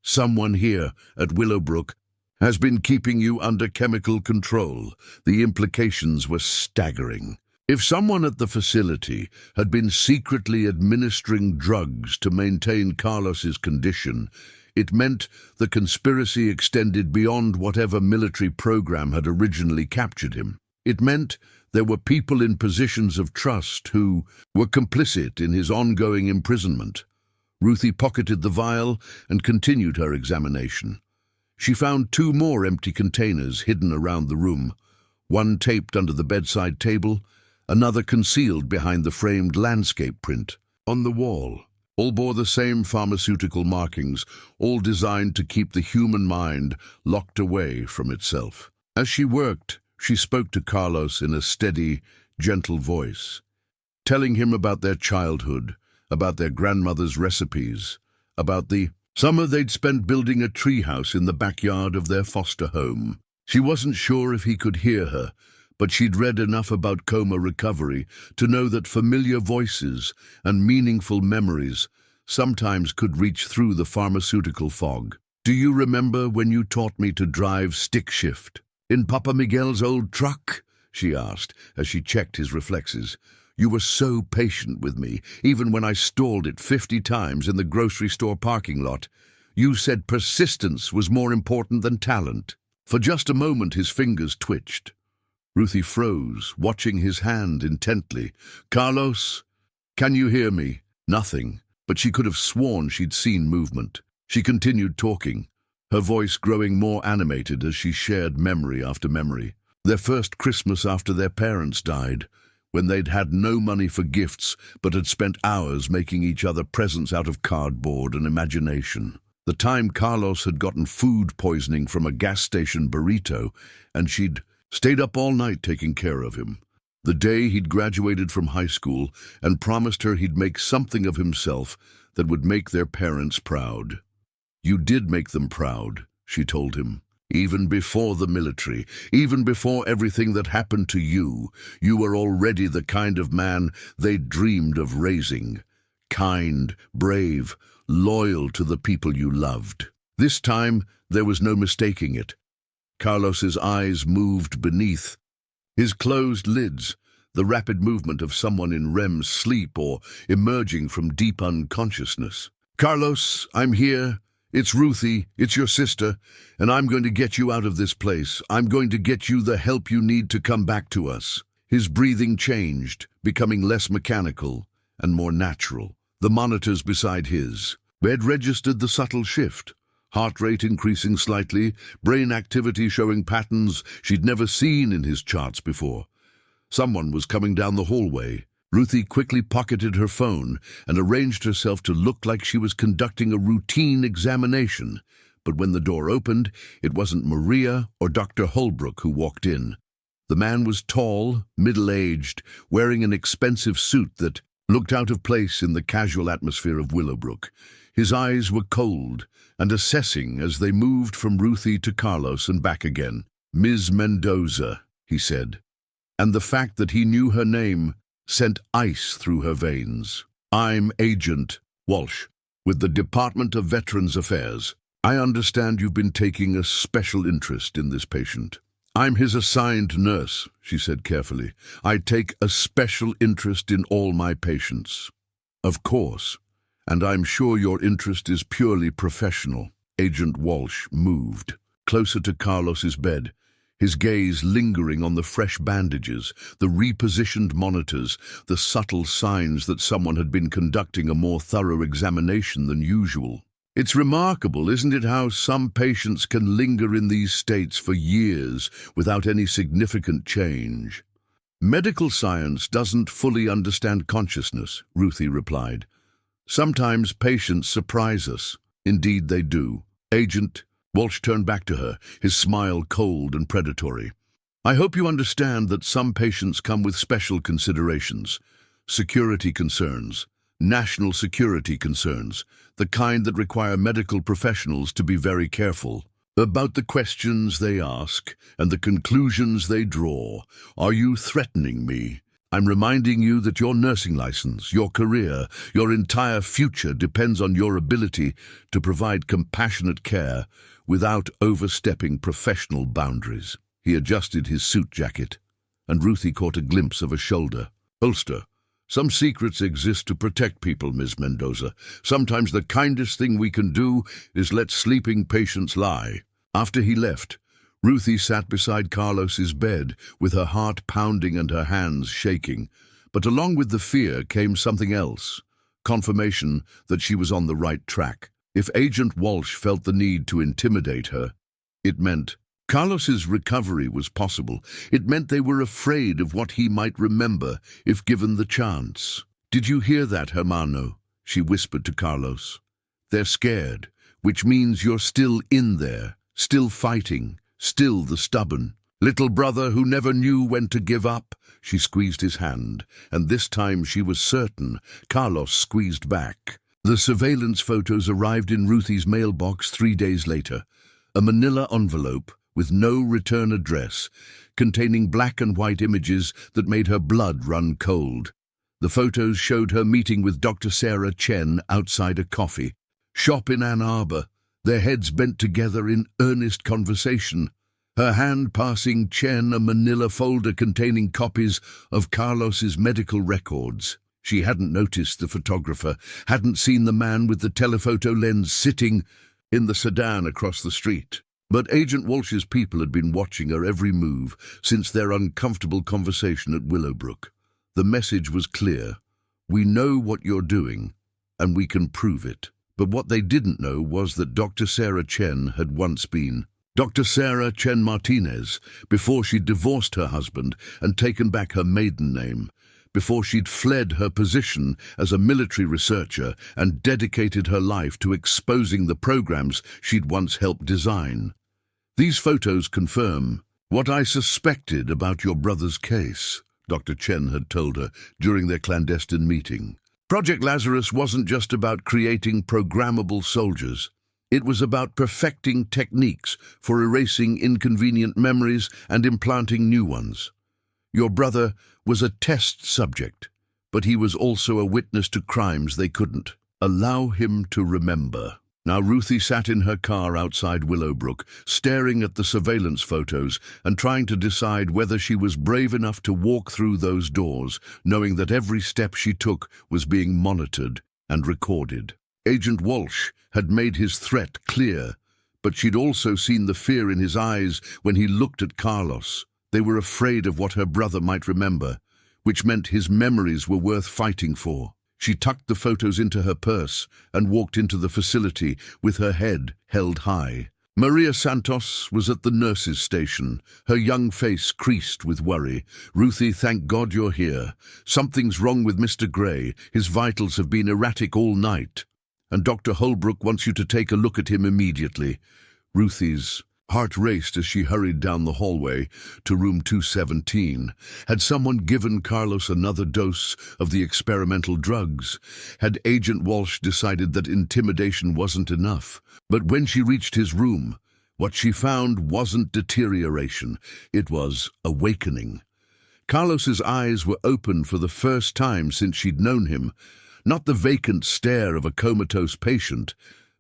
"Someone here at Willowbrook has been keeping you under chemical control." The implications were staggering. If someone at the facility had been secretly administering drugs to maintain Carlos's condition, it meant the conspiracy extended beyond whatever military program had originally captured him. It meant there were people in positions of trust who were complicit in his ongoing imprisonment. Ruthie pocketed the vial and continued her examination. She found 2 more empty containers hidden around the room, one taped under the bedside table, another concealed behind the framed landscape print on the wall. All bore the same pharmaceutical markings, all designed to keep the human mind locked away from itself. As she worked, she spoke to Carlos in a steady, gentle voice, telling him about their childhood, about their grandmother's recipes, about the summer they'd spent building a treehouse in the backyard of their foster home. She wasn't sure if he could hear her, but she'd read enough about coma recovery to know that familiar voices and meaningful memories sometimes could reach through the pharmaceutical fog. "Do you remember when you taught me to drive stick shift in Papa Miguel's old truck?" she asked as she checked his reflexes. "You were so patient with me, even when I stalled it 50 times in the grocery store parking lot. You said persistence was more important than talent." For just a moment his fingers twitched. Ruthie froze, watching his hand intently. "Carlos, can you hear me?" Nothing, but she could have sworn she'd seen movement. She continued talking, her voice growing more animated as she shared memory after memory. Their first Christmas after their parents died, when they'd had no money for gifts but had spent hours making each other presents out of cardboard and imagination. The time Carlos had gotten food poisoning from a gas station burrito, and she'd stayed up all night taking care of him. The day he'd graduated from high school and promised her he'd make something of himself that would make their parents proud. "You did make them proud," she told him. "Even before the military, even before everything that happened to you, you were already the kind of man they dreamed of raising. Kind, brave, loyal to the people you loved." This time, there was no mistaking it. Carlos's eyes moved beneath his closed lids, the rapid movement of someone in REM sleep or emerging from deep unconsciousness. "Carlos, I'm here. It's Ruthie, it's your sister, and I'm going to get you out of this place. I'm going to get you the help you need to come back to us." His breathing changed, becoming less mechanical and more natural. The monitors beside his had registered the subtle shift, heart rate increasing slightly, brain activity showing patterns she'd never seen in his charts before. Someone was coming down the hallway. Ruthie quickly pocketed her phone and arranged herself to look like she was conducting a routine examination. But when the door opened, it wasn't Maria or Dr. Holbrook who walked in. The man was tall, middle-aged, wearing an expensive suit that looked out of place in the casual atmosphere of Willowbrook. His eyes were cold and assessing as they moved from Ruthie to Carlos and back again. "Ms. Mendoza," he said, and the fact that he knew her name sent ice through her veins. "I'm Agent Walsh with the Department of Veterans Affairs. I understand you've been taking a special interest in this patient." "I'm his assigned nurse," she said carefully. "I take a special interest in all my patients." "Of course, and I'm sure your interest is purely professional." Agent Walsh moved closer to Carlos's bed, his gaze lingering on the fresh bandages, the repositioned monitors, the subtle signs that someone had been conducting a more thorough examination than usual. "It's remarkable, isn't it, how some patients can linger in these states for years without any significant change?" "Medical science doesn't fully understand consciousness," Ruthie replied. "Sometimes patients surprise us." "Indeed they do." Agent Walsh turned back to her, his smile cold and predatory. "I hope you understand that some patients come with special considerations, security concerns, national security concerns, the kind that require medical professionals to be very careful about the questions they ask and the conclusions they draw. Are you threatening me? I'm reminding you that your nursing license, your career, your entire future depends on your ability to provide compassionate care without overstepping professional boundaries." He adjusted his suit jacket, and Ruthie caught a glimpse of a shoulder holster. "Some secrets exist to protect people, Ms. Mendoza. Sometimes the kindest thing we can do is let sleeping patients lie." After he left, Ruthie sat beside Carlos's bed, with her heart pounding and her hands shaking. But along with the fear came something else, confirmation that she was on the right track. If Agent Walsh felt the need to intimidate her, it meant Carlos's recovery was possible. It meant they were afraid of what he might remember if given the chance. "Did you hear that, hermano?" she whispered to Carlos. "They're scared, which means you're still in there, still fighting, still the stubborn little brother who never knew when to give up." She squeezed his hand, and this time she was certain Carlos squeezed back. The surveillance photos arrived in Ruthie's mailbox 3 days later, a manila envelope with no return address, containing black and white images that made her blood run cold. The photos showed her meeting with Dr. Sarah Chen outside a coffee shop in Ann Arbor. their heads bent together in earnest conversation, her hand passing Chen a manila folder containing copies of Carlos's medical records. She hadn't noticed the photographer, hadn't seen the man with the telephoto lens sitting in the sedan across the street. But Agent Walsh's people had been watching her every move since their uncomfortable conversation at Willowbrook. The message was clear. We know what you're doing, and we can prove it. But what they didn't know was that Dr. Sarah Chen had once been Dr. Sarah Chen Martinez, before she'd divorced her husband and taken back her maiden name, before she'd fled her position as a military researcher and dedicated her life to exposing the programs she'd once helped design. These photos confirm what I suspected about your brother's case, Dr. Chen had told her during their clandestine meeting. Project Lazarus wasn't just about creating programmable soldiers. It was about perfecting techniques for erasing inconvenient memories and implanting new ones. Your brother was a test subject, but he was also a witness to crimes they couldn't allow him to remember. Now Ruthie sat in her car outside Willowbrook, staring at the surveillance photos and trying to decide whether she was brave enough to walk through those doors, knowing that every step she took was being monitored and recorded. Agent Walsh had made his threat clear, but she'd also seen the fear in his eyes when he looked at Carlos. They were afraid of what her brother might remember, which meant his memories were worth fighting for. She tucked the photos into her purse and walked into the facility with her head held high. Maria Santos was at the nurse's station, her young face creased with worry. "Ruthie, thank God you're here. Something's wrong with Mr. Gray. His vitals have been erratic all night. And Dr. Holbrook wants you to take a look at him immediately." Ruthie's heart raced as she hurried down the hallway to room 217. Had someone given Carlos another dose of the experimental drugs? Had Agent Walsh decided that intimidation wasn't enough? But when she reached his room, what she found wasn't deterioration. It was awakening. Carlos's eyes were open for the first time since she'd known him. Not the vacant stare of a comatose patient,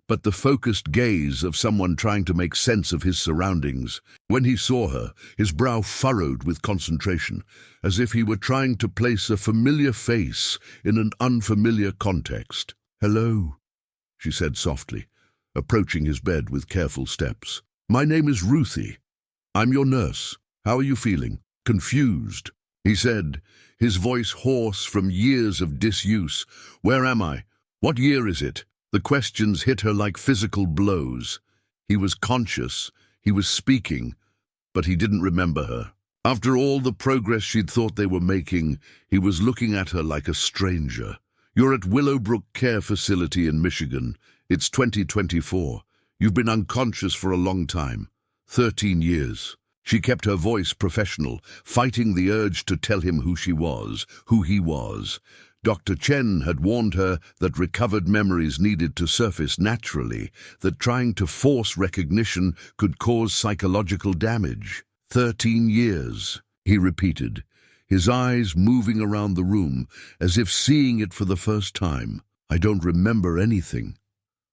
but the focused gaze of someone trying to make sense of his surroundings. When he saw her, his brow furrowed with concentration, as if he were trying to place a familiar face in an unfamiliar context. "Hello," she said softly, approaching his bed with careful steps. "My name is Ruthie. I'm your nurse. How are you feeling?" "Confused," he said, his voice hoarse from years of disuse. "Where am I? What year is it?" The questions hit her like physical blows. He was conscious, he was speaking, but he didn't remember her. After all the progress she'd thought they were making, he was looking at her like a stranger. "You're at Willowbrook Care Facility in Michigan. It's 2024. You've been unconscious for a long time. 13 years. She kept her voice professional, fighting the urge to tell him who she was, who he was. Dr. Chen had warned her that recovered memories needed to surface naturally, that trying to force recognition could cause psychological damage. 13 years, he repeated, his eyes moving around the room as if seeing it for the first time. "I don't remember anything.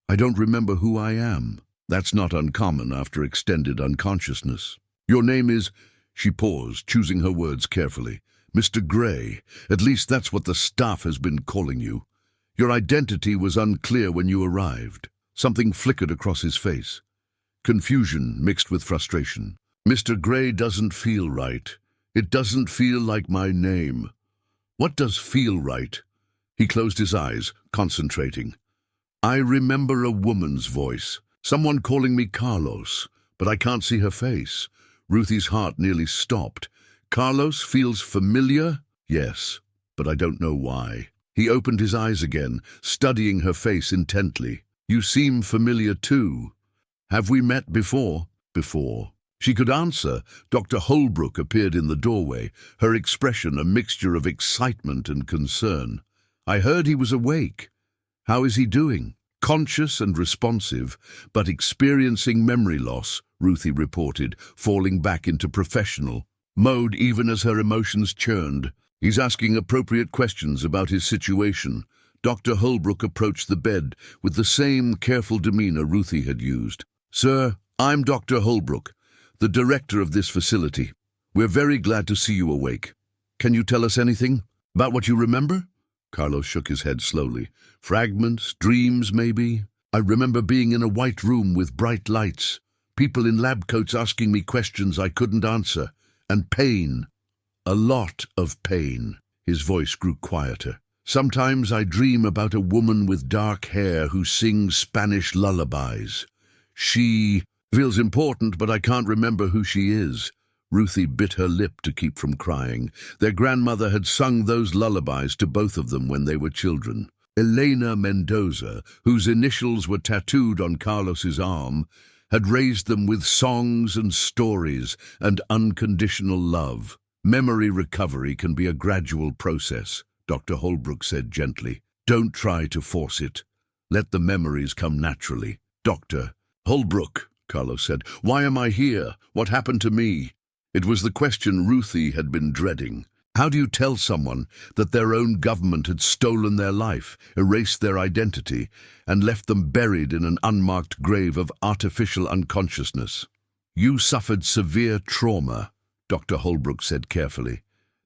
I don't remember who I am." That's not uncommon after extended unconsciousness. "Your name is—" She paused, choosing her words carefully. "Mr. Gray. At least that's what the staff has been calling you. Your identity was unclear when you arrived." Something flickered across his face. Confusion mixed with frustration. "Mr. Gray doesn't feel right. It doesn't feel like my name." "What does feel right?" He closed his eyes, concentrating. "I remember a woman's voice. Someone calling me Carlos, but I can't see her face." Ruthie's heart nearly stopped. "Carlos feels familiar?" "Yes, but I don't know why." He opened his eyes again, studying her face intently. "You seem familiar too. Have we met before?" "Before." She could answer. Dr. Holbrook appeared in the doorway, her expression a mixture of excitement and concern. "I heard he was awake. How is he doing?" "Conscious and responsive, but experiencing memory loss," Ruthie reported, falling back into professional mode even as her emotions churned. "He's asking appropriate questions about his situation, Dr. Holbrook approached the bed with the same careful demeanor Ruthie had used. "Sir, I'm Dr. Holbrook, the director of this facility. We're very glad to see you awake. Can you tell us anything about what you remember?" Carlos shook his head slowly. "Fragments, dreams, maybe? I remember being in a white room with bright lights, people in lab coats asking me questions I couldn't answer, and pain. A lot of pain." His voice grew quieter. "Sometimes I dream about a woman with dark hair who sings Spanish lullabies. She feels important, but I can't remember who she is." Ruthie bit her lip to keep from crying. Their grandmother had sung those lullabies to both of them when they were children. Elena Mendoza, whose initials were tattooed on Carlos's arm, had raised them with songs and stories and unconditional love. "Memory recovery can be a gradual process," Dr. Holbrook said gently. "Don't try to force it. Let the memories come naturally." "Dr. Holbrook," Carlos said, "why am I here? What happened to me?" It was the question Ruthie had been dreading. How do you tell someone that their own government had stolen their life, erased their identity, and left them buried in an unmarked grave of artificial unconsciousness? "You suffered severe trauma," Dr. Holbrook said carefully.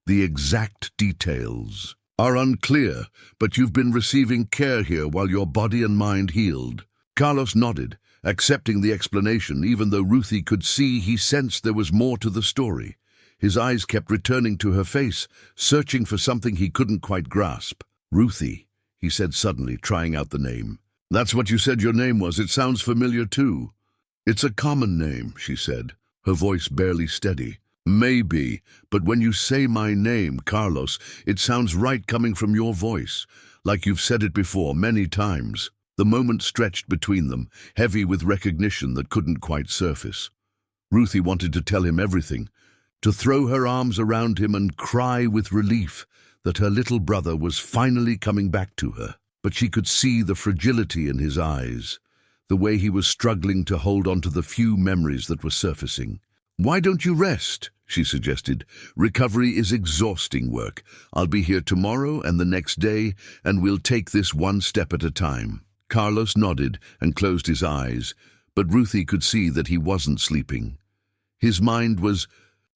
"The exact details are unclear, but you've been receiving care here while your body and mind healed." Carlos nodded, accepting the explanation, even though Ruthie could see he sensed there was more to the story. His eyes kept returning to her face, searching for something he couldn't quite grasp. "Ruthie," he said suddenly, trying out the name. "That's what you said your name was. It sounds familiar too." "It's a common name," she said, her voice barely steady. "Maybe, but when you say my name, Carlos, it sounds right coming from your voice, like you've said it before many times." The moment stretched between them, heavy with recognition that couldn't quite surface. Ruthie wanted to tell him everything, to throw her arms around him and cry with relief that her little brother was finally coming back to her. But she could see the fragility in his eyes, the way he was struggling to hold on to the few memories that were surfacing. "Why don't you rest?" she suggested. "Recovery is exhausting work. I'll be here tomorrow and the next day, and we'll take this one step at a time." Carlos nodded and closed his eyes, but Ruthie could see that he wasn't sleeping. His mind was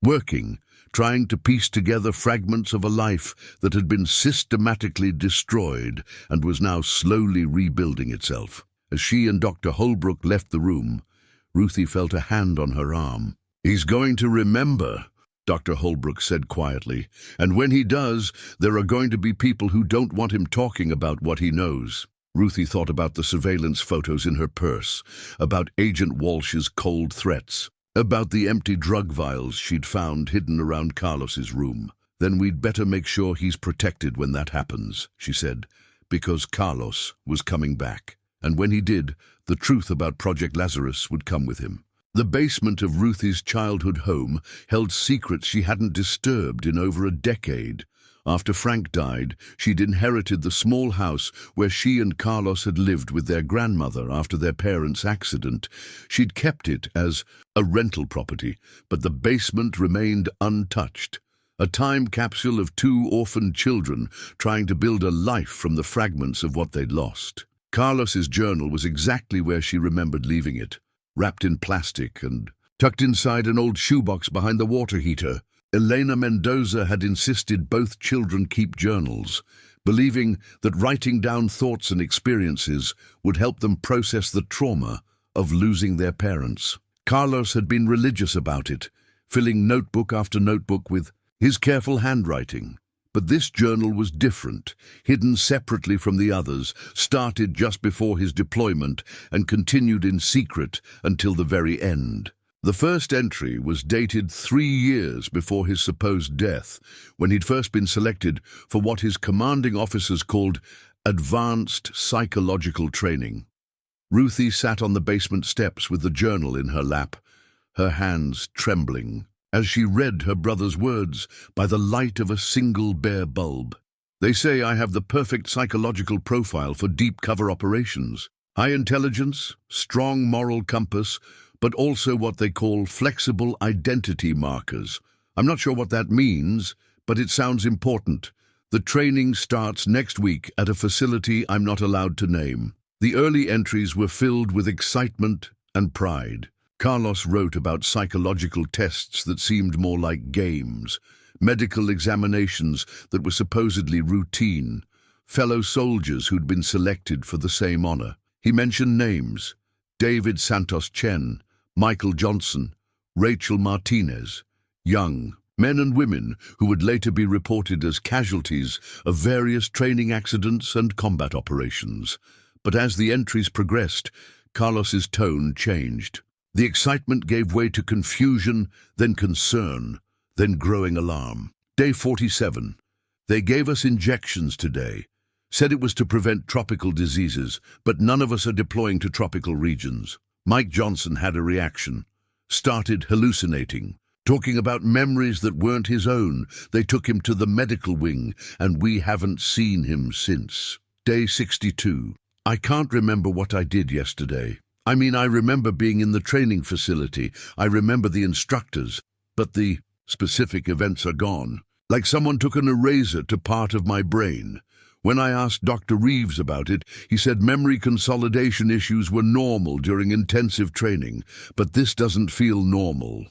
working, trying to piece together fragments of a life that had been systematically destroyed and was now slowly rebuilding itself. As she and Dr. Holbrook left the room, Ruthie felt a hand on her arm. "He's going to remember," Dr. Holbrook said quietly, "and when he does, there are going to be people who don't want him talking about what he knows." Ruthie thought about the surveillance photos in her purse, about Agent Walsh's cold threats, about the empty drug vials she'd found hidden around Carlos's room. "Then we'd better make sure he's protected when that happens," she said, "because Carlos was coming back. And when he did, the truth about Project Lazarus would come with him." The basement of Ruthie's childhood home held secrets she hadn't disturbed in over a decade. After Frank died, she'd inherited the small house where she and Carlos had lived with their grandmother after their parents' accident. She'd kept it as a rental property, but the basement remained untouched. A time capsule of two orphaned children trying to build a life from the fragments of what they'd lost. Carlos's journal was exactly where she remembered leaving it, wrapped in plastic and tucked inside an old shoebox behind the water heater. Elena Mendoza had insisted both children keep journals, believing that writing down thoughts and experiences would help them process the trauma of losing their parents. Carlos had been religious about it, filling notebook after notebook with his careful handwriting. But this journal was different, hidden separately from the others, started just before his deployment and continued in secret until the very end. The first entry was dated 3 years before his supposed death, when he'd first been selected for what his commanding officers called advanced psychological training. Ruthie sat on the basement steps with the journal in her lap, her hands trembling, as she read her brother's words by the light of a single bare bulb. "They say I have the perfect psychological profile for deep cover operations. High intelligence, strong moral compass, but also what they call flexible identity markers. I'm not sure what that means, but it sounds important. The training starts next week at a facility I'm not allowed to name. The early entries were filled with excitement and pride. Carlos wrote about psychological tests that seemed more like games, medical examinations that were supposedly routine, fellow soldiers who'd been selected for the same honor. He mentioned names: David Santos Chen, Michael Johnson, Rachel Martinez, young men and women who would later be reported as casualties of various training accidents and combat operations. But as the entries progressed, Carlos's tone changed. The excitement gave way to confusion, then concern, then growing alarm. Day 47. They gave us injections today. Said it was to prevent tropical diseases, but none of us are deploying to tropical regions. Mike Johnson had a reaction. Started hallucinating. Talking about memories that weren't his own. They took him to the medical wing, and we haven't seen him since. Day 62. I can't remember what I did yesterday. I remember being in the training facility. I remember the instructors. But the specific events are gone. Like someone took an eraser to part of my brain. When I asked Dr. Reeves about it, he said memory consolidation issues were normal during intensive training, but this doesn't feel normal.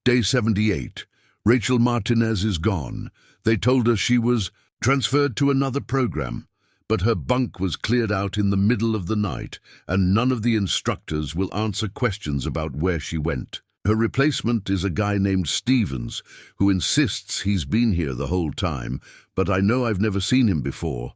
Day 78. Rachel Martinez is gone. They told us she was transferred to another program, but her bunk was cleared out in the middle of the night, and none of the instructors will answer questions about where she went. Her replacement is a guy named Stevens, who insists he's been here the whole time, but I know I've never seen him before.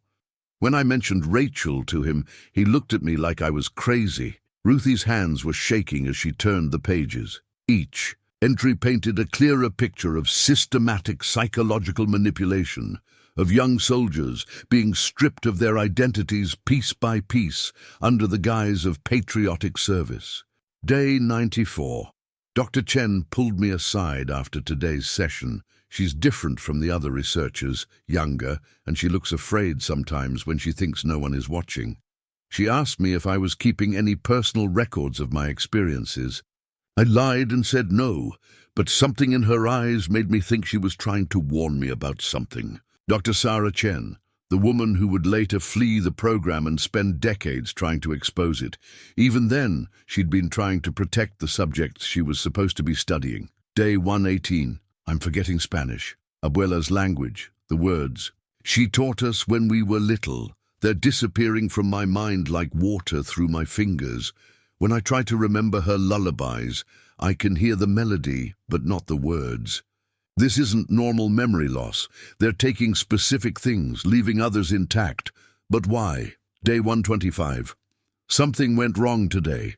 When I mentioned Rachel to him, he looked at me like I was crazy. Ruthie's hands were shaking as she turned the pages. Each entry painted a clearer picture of systematic psychological manipulation, of young soldiers being stripped of their identities piece by piece under the guise of patriotic service. Day 94. Dr. Chen pulled me aside after today's session. She's different from the other researchers, younger, and she looks afraid sometimes when she thinks no one is watching. She asked me if I was keeping any personal records of my experiences. I lied and said no, but something in her eyes made me think she was trying to warn me about something. Dr. Sarah Chen, the woman who would later flee the program and spend decades trying to expose it. Even then, she'd been trying to protect the subjects she was supposed to be studying. Day 118. I'm forgetting Spanish. Abuela's language, the words. She taught us when we were little. They're disappearing from my mind like water through my fingers. When I try to remember her lullabies, I can hear the melody, but not the words. This isn't normal memory loss. They're taking specific things, leaving others intact. But why? Day 125. Something went wrong today.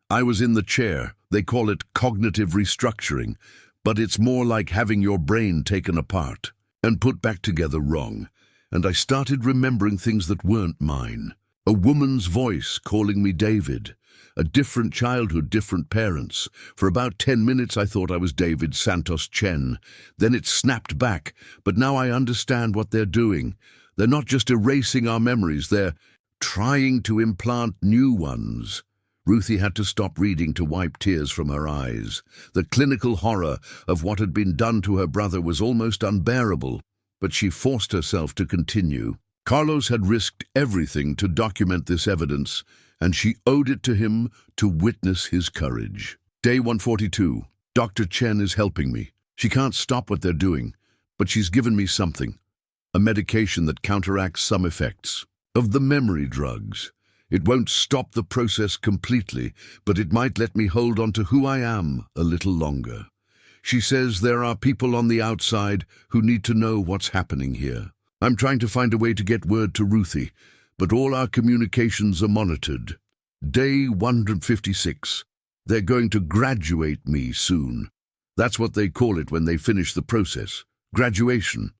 I was in the chair. They call it cognitive restructuring, but it's more like having your brain taken apart and put back together wrong. And I started remembering things that weren't mine. A woman's voice calling me David. A different childhood, different parents. For about 10 minutes I thought I was David Santos Chen. Then it snapped back, but now I understand what they're doing. They're not just erasing our memories, they're trying to implant new ones. Ruthie had to stop reading to wipe tears from her eyes. The clinical horror of what had been done to her brother was almost unbearable, but she forced herself to continue. Carlos had risked everything to document this evidence, and she owed it to him to witness his courage. Day 142. Dr. Chen is helping me. She can't stop what they're doing, but she's given me something. A medication that counteracts some effects of the memory drugs. It won't stop the process completely, but it might let me hold on to who I am a little longer. She says there are people on the outside who need to know what's happening here. I'm trying to find a way to get word to Ruthie, but all our communications are monitored. Day 156. They're going to graduate me soon. That's what they call it when they finish the process. Graduation.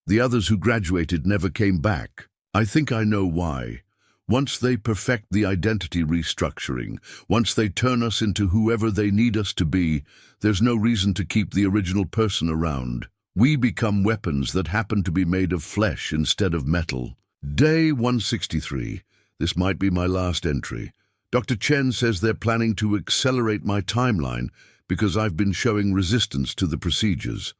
The others who graduated never came back. I think I know why. Once they perfect the identity restructuring, once they turn us into whoever they need us to be, there's no reason to keep the original person around. We become weapons that happen to be made of flesh instead of metal. Day 163. This might be my last entry. Dr. Chen says they're planning to accelerate my timeline because I've been showing resistance to the procedures.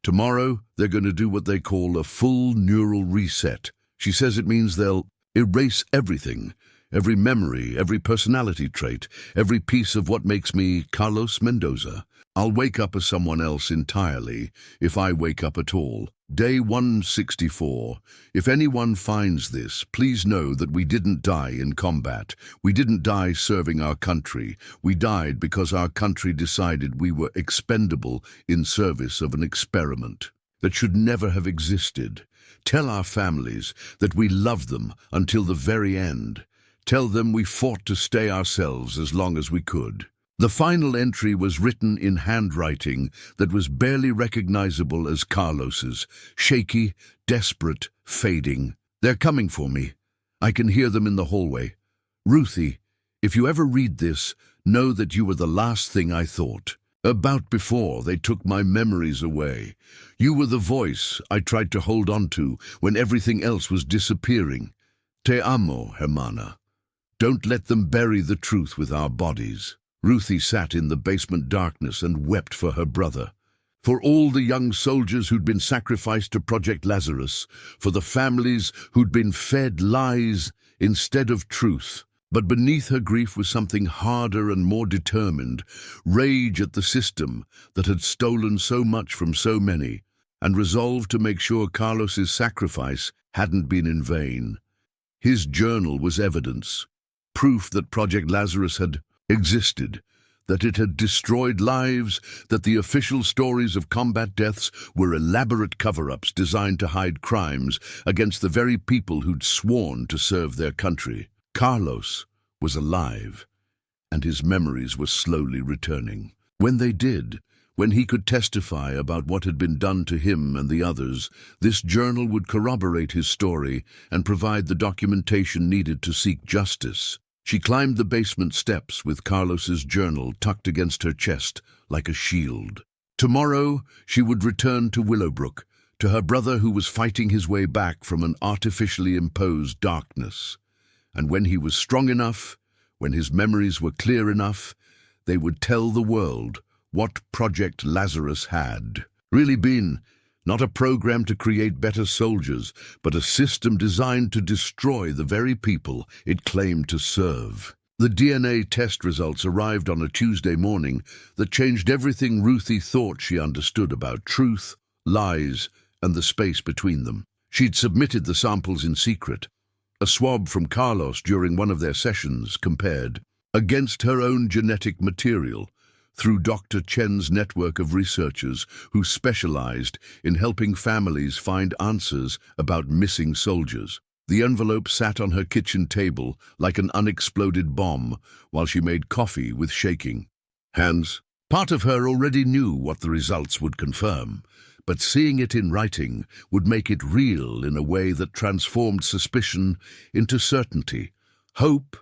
Tomorrow, they're going to do what they call a full neural reset. She says it means they'll erase everything, every memory, every personality trait, every piece of what makes me Carlos Mendoza. I'll wake up as someone else entirely, if I wake up at all. Day 164. If anyone finds this, please know that we didn't die in combat. We didn't die serving our country. We died because our country decided we were expendable in service of an experiment that should never have existed. Tell our families that we love them until the very end. Tell them we fought to stay ourselves as long as we could. The final entry was written in handwriting that was barely recognizable as Carlos's, shaky, desperate, fading. They're coming for me. I can hear them in the hallway. Ruthie, if you ever read this, know that you were the last thing I thought about before they took my memories away. You were the voice I tried to hold on to when everything else was disappearing. Te amo, hermana. Don't let them bury the truth with our bodies. Ruthie sat in the basement darkness and wept for her brother, for all the young soldiers who'd been sacrificed to Project Lazarus, for the families who'd been fed lies instead of truth. But beneath her grief was something harder and more determined, rage at the system that had stolen so much from so many, and resolve to make sure Carlos's sacrifice hadn't been in vain. His journal was evidence, proof that Project Lazarus had existed, that it had destroyed lives, that the official stories of combat deaths were elaborate cover-ups designed to hide crimes against the very people who'd sworn to serve their country. Carlos was alive, and his memories were slowly returning. When they did, when he could testify about what had been done to him and the others, this journal would corroborate his story and provide the documentation needed to seek justice. She climbed the basement steps with Carlos's journal tucked against her chest like a shield. Tomorrow, she would return to Willowbrook, to her brother who was fighting his way back from an artificially imposed darkness. And when he was strong enough, when his memories were clear enough, they would tell the world what Project Lazarus had really been. Not a program to create better soldiers, but a system designed to destroy the very people it claimed to serve. The DNA test results arrived on a Tuesday morning that changed everything Ruthie thought she understood about truth, lies, and the space between them. She'd submitted the samples in secret. A swab from Carlos during one of their sessions compared against her own genetic material, through Dr. Chen's network of researchers who specialized in helping families find answers about missing soldiers. The envelope sat on her kitchen table like an unexploded bomb while she made coffee with shaking hands. Part of her already knew what the results would confirm, but seeing it in writing would make it real in a way that transformed suspicion into certainty, hope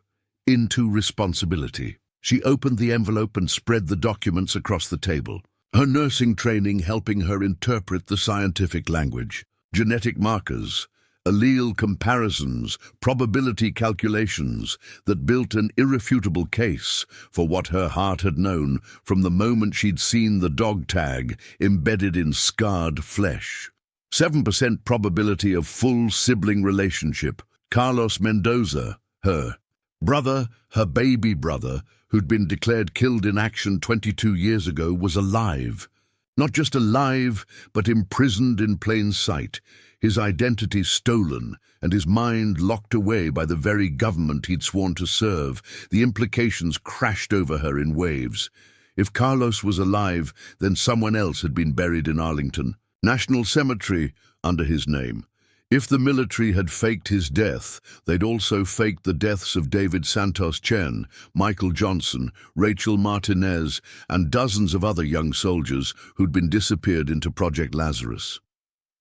into responsibility. She opened the envelope and spread the documents across the table, her nursing training helping her interpret the scientific language. Genetic markers, allele comparisons, probability calculations that built an irrefutable case for what her heart had known from the moment she'd seen the dog tag embedded in scarred flesh. 7% probability of full sibling relationship. Carlos Mendoza, her brother, her baby brother, who'd been declared killed in action 22 years ago, was alive. Not just alive, but imprisoned in plain sight, his identity stolen and his mind locked away by the very government he'd sworn to serve. The implications crashed over her in waves. If Carlos was alive, then someone else had been buried in Arlington, National Cemetery, under his name. If the military had faked his death, they'd also faked the deaths of David Santos Chen, Michael Johnson, Rachel Martinez, and dozens of other young soldiers who'd been disappeared into Project Lazarus.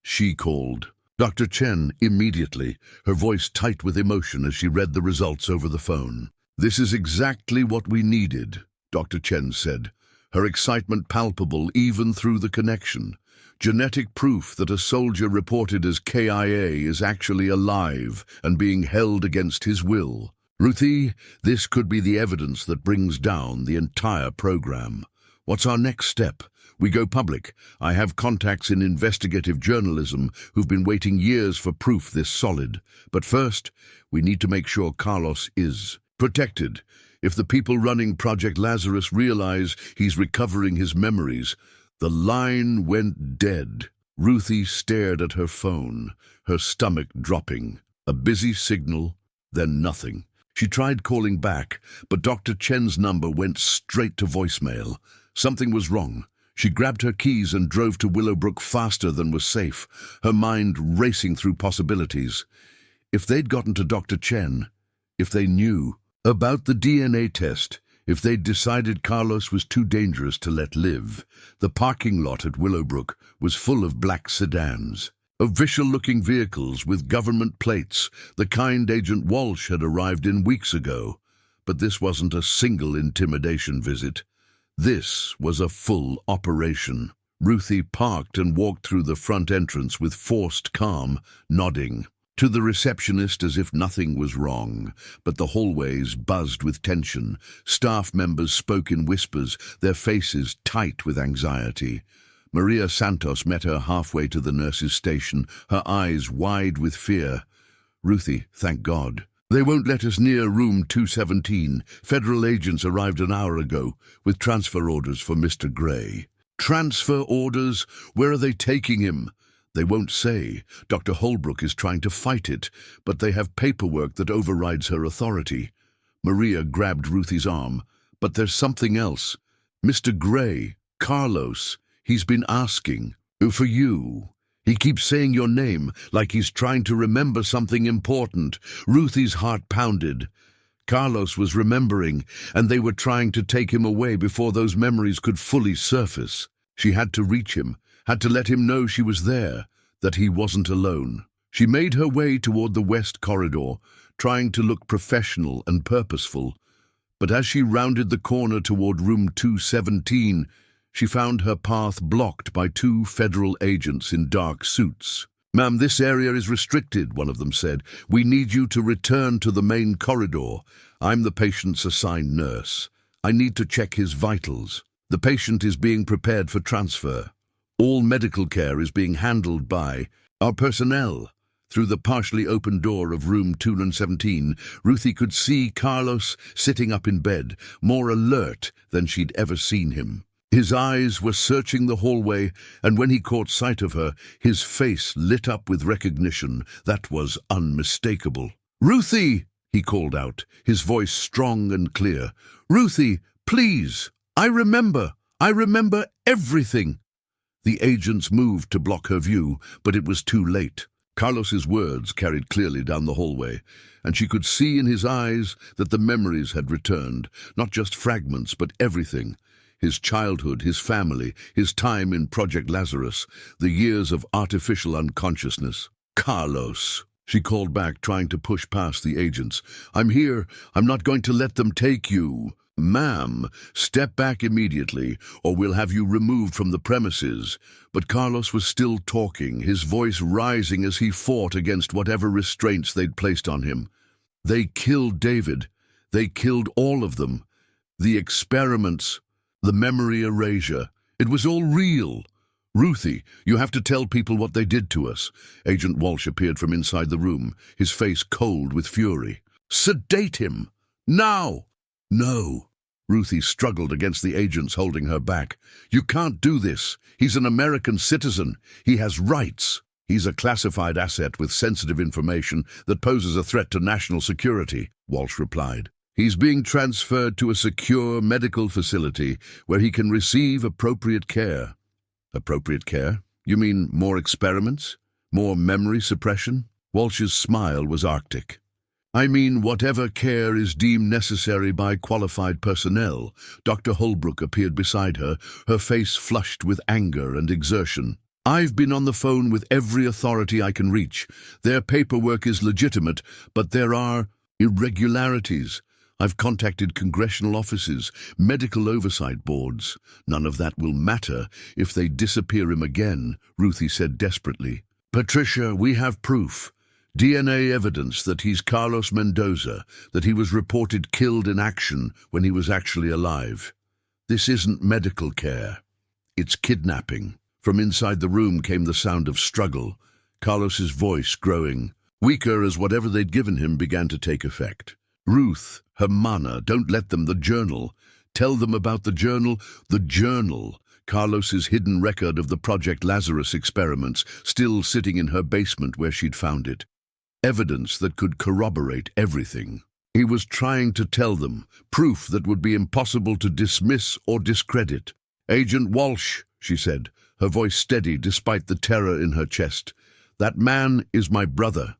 She called Dr. Chen immediately, her voice tight with emotion as she read the results over the phone. "This is exactly what we needed," Dr. Chen said, her excitement palpable even through the connection. Genetic proof that a soldier reported as KIA is actually alive and being held against his will. Ruthie, this could be the evidence that brings down the entire program. What's our next step? We go public. I have contacts in investigative journalism who've been waiting years for proof this solid. But first, we need to make sure Carlos is protected. If the people running Project Lazarus realize he's recovering his memories, the line went dead. Ruthie stared at her phone, her stomach dropping. A busy signal, then nothing. She tried calling back, but Dr. Chen's number went straight to voicemail. Something was wrong. She grabbed her keys and drove to Willowbrook faster than was safe, her mind racing through possibilities. If they'd gotten to Dr. Chen, if they knew about the DNA test, if they'd decided Carlos was too dangerous to let live. The parking lot at Willowbrook was full of black sedans, official-looking vehicles with government plates, the kind Agent Walsh had arrived in weeks ago. But this wasn't a single intimidation visit. This was a full operation. Ruthie parked and walked through the front entrance with forced calm, nodding to the receptionist as if nothing was wrong. But the hallways buzzed with tension. Staff members spoke in whispers, their faces tight with anxiety. Maria Santos met her halfway to the nurse's station, her eyes wide with fear. "Ruthie, thank God. They won't let us near room 217. Federal agents arrived an hour ago with transfer orders for Mr. Gray." "Transfer orders? Where are they taking him?" "They won't say. Dr. Holbrook is trying to fight it, but they have paperwork that overrides her authority." Maria grabbed Ruthie's arm. "But there's something else. Mr. Gray, Carlos, he's been asking for you. He keeps saying your name, like he's trying to remember something important." Ruthie's heart pounded. Carlos was remembering, and they were trying to take him away before those memories could fully surface. She had to reach him, had to let him know she was there, that he wasn't alone. She made her way toward the west corridor, trying to look professional and purposeful. But as she rounded the corner toward room 217, she found her path blocked by two federal agents in dark suits. "Ma'am, this area is restricted," one of them said. "We need you to return to the main corridor. I'm the patient's assigned nurse. I need to check his vitals. The patient is being prepared for transfer. All medical care is being handled by our personnel." Through the partially open door of room 217, Ruthie could see Carlos sitting up in bed, more alert than she'd ever seen him. His eyes were searching the hallway, and when he caught sight of her, his face lit up with recognition that was unmistakable. "Ruthie!" he called out, his voice strong and clear. "Ruthie, please! I remember everything!" The agents moved to block her view, but it was too late. Carlos's words carried clearly down the hallway, and she could see in his eyes that the memories had returned, not just fragments, but everything. His childhood, his family, his time in Project Lazarus, the years of artificial unconsciousness. "Carlos," she called back, trying to push past the agents. "I'm here. I'm not going to let them take you." "Ma'am, step back immediately, or we'll have you removed from the premises." But Carlos was still talking, his voice rising as he fought against whatever restraints they'd placed on him. "They killed David. They killed all of them. The experiments, the memory erasure. It was all real. Ruthie, you have to tell people what they did to us." Agent Walsh appeared from inside the room, his face cold with fury. "Sedate him! Now!" "No." Ruthie struggled against the agents holding her back. "You can't do this. He's an American citizen. He has rights." "He's a classified asset with sensitive information that poses a threat to national security," Walsh replied. "He's being transferred to a secure medical facility where he can receive appropriate care." "Appropriate care? You mean more experiments? More memory suppression?" Walsh's smile was arctic. "I mean whatever care is deemed necessary by qualified personnel." Dr. Holbrook appeared beside her, her face flushed with anger and exertion. "I've been on the phone with every authority I can reach. Their paperwork is legitimate, but there are irregularities. I've contacted congressional offices, medical oversight boards. None of that will matter if they disappear him again," Ruthie said desperately. "Patricia, we have proof. DNA evidence that he's Carlos Mendoza, that he was reported killed in action when he was actually alive. This isn't medical care. It's kidnapping. From inside the room came the sound of struggle, Carlos's voice growing weaker as whatever they'd given him began to take effect. Ruth, Hermana, don't let them, the journal. Tell them about the journal. The journal. Carlos's hidden record of the Project Lazarus experiments, still sitting in her basement where she'd found it. Evidence that could corroborate everything. He was trying to tell them, proof that would be impossible to dismiss or discredit. "Agent Walsh," she said, her voice steady despite the terror in her chest. "That man is my brother,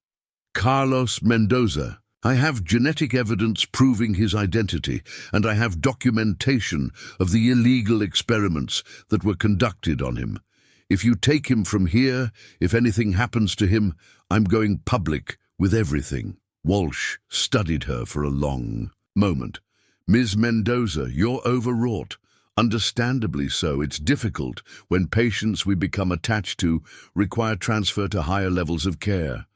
Carlos Mendoza. I have genetic evidence proving his identity, and I have documentation of the illegal experiments that were conducted on him. If you take him from here, if anything happens to him, I'm going public with everything." Walsh studied her for a long moment. "Ms. Mendoza, you're overwrought. Understandably so. It's difficult when patients we become attached to require transfer to higher levels of care.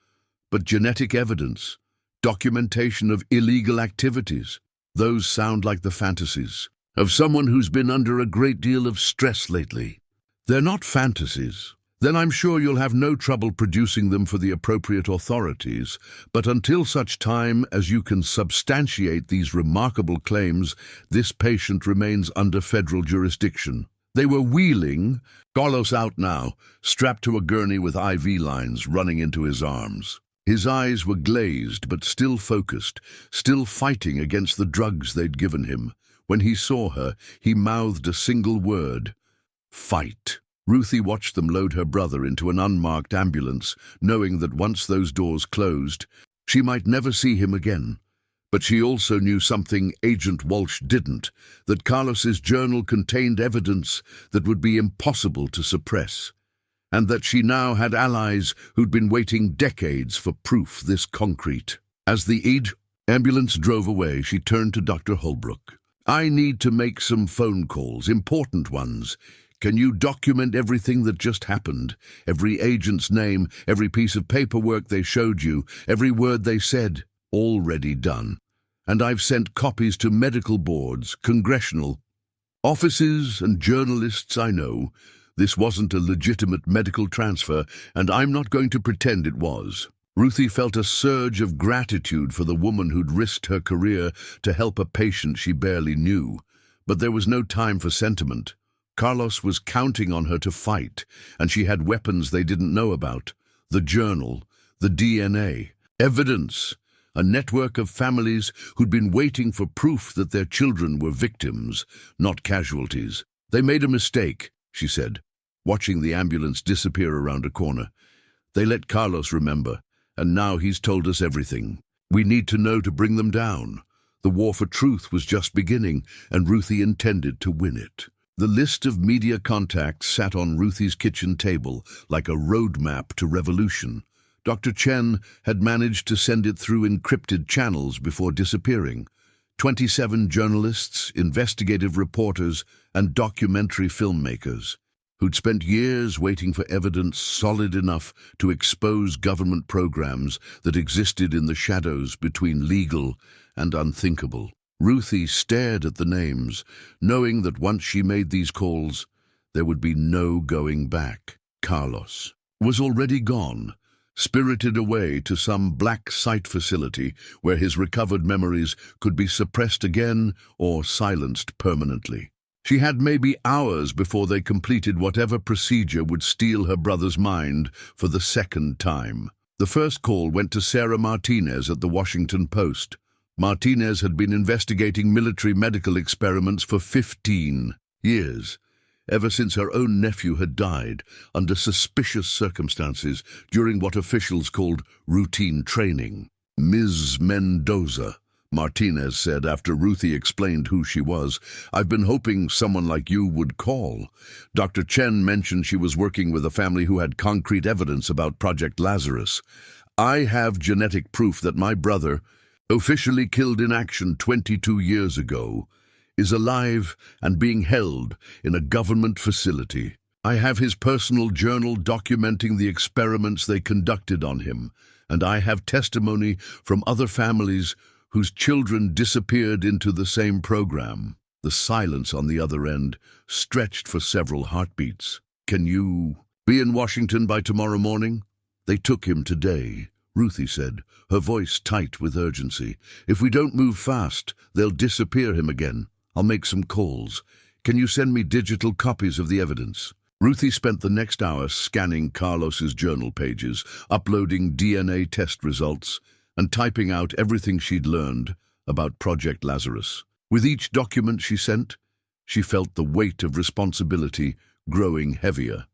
But genetic evidence, documentation of illegal activities, those sound like the fantasies of someone who's been under a great deal of stress lately. They're not fantasies. Then I'm sure you'll have no trouble producing them for the appropriate authorities. But until such time as you can substantiate these remarkable claims, this patient remains under federal jurisdiction." They were wheeling Carlos out now, strapped to a gurney with IV lines running into his arms. His eyes were glazed but still focused, still fighting against the drugs they'd given him. When he saw her, he mouthed a single word: "Fight." Ruthie watched them load her brother into an unmarked ambulance, knowing that once those doors closed, she might never see him again. But she also knew something Agent Walsh didn't, that Carlos's journal contained evidence that would be impossible to suppress, and that she now had allies who'd been waiting decades for proof this concrete. As the ambulance drove away, she turned to Dr. Holbrook. "I need to make some phone calls, important ones. Can you document everything that just happened? Every agent's name, every piece of paperwork they showed you, every word they said? Already done. And I've sent copies to medical boards, congressional offices, and journalists I know. This wasn't a legitimate medical transfer, and I'm not going to pretend it was." Ruthie felt a surge of gratitude for the woman who'd risked her career to help a patient she barely knew. But there was no time for sentiment. Carlos was counting on her to fight, and she had weapons they didn't know about. The journal, the DNA, evidence, a network of families who'd been waiting for proof that their children were victims, not casualties. "They made a mistake," she said, watching the ambulance disappear around a corner. "They let Carlos remember, and now he's told us everything. We need to know to bring them down." The war for truth was just beginning, and Ruthie intended to win it. The list of media contacts sat on Ruthie's kitchen table like a roadmap to revolution. Dr. Chen had managed to send it through encrypted channels before disappearing. 27 journalists, investigative reporters, and documentary filmmakers who'd spent years waiting for evidence solid enough to expose government programs that existed in the shadows between legal and unthinkable. Ruthie stared at the names, knowing that once she made these calls, there would be no going back. Carlos was already gone, spirited away to some black site facility where his recovered memories could be suppressed again or silenced permanently. She had maybe hours before they completed whatever procedure would steal her brother's mind for the second time. The first call went to Sarah Martinez at the Washington Post. Martinez had been investigating military medical experiments for 15 years, ever since her own nephew had died under suspicious circumstances during what officials called routine training. "Ms. Mendoza," Martinez said after Ruthie explained who she was, "I've been hoping someone like you would call. Dr. Chen mentioned she was working with a family who had concrete evidence about Project Lazarus. I have genetic proof that my brother, officially killed in action 22 years ago, is alive and being held in a government facility. I have his personal journal documenting the experiments they conducted on him, and I have testimony from other families whose children disappeared into the same program. The silence on the other end stretched for several heartbeats. "Can you be in Washington by tomorrow morning?" "They took him today," Ruthie said, her voice tight with urgency. "If we don't move fast, they'll disappear him again. I'll make some calls. Can you send me digital copies of the evidence?" Ruthie spent the next hour scanning Carlos's journal pages, uploading DNA test results, and typing out everything she'd learned about Project Lazarus. With each document she sent, she felt the weight of responsibility growing heavier.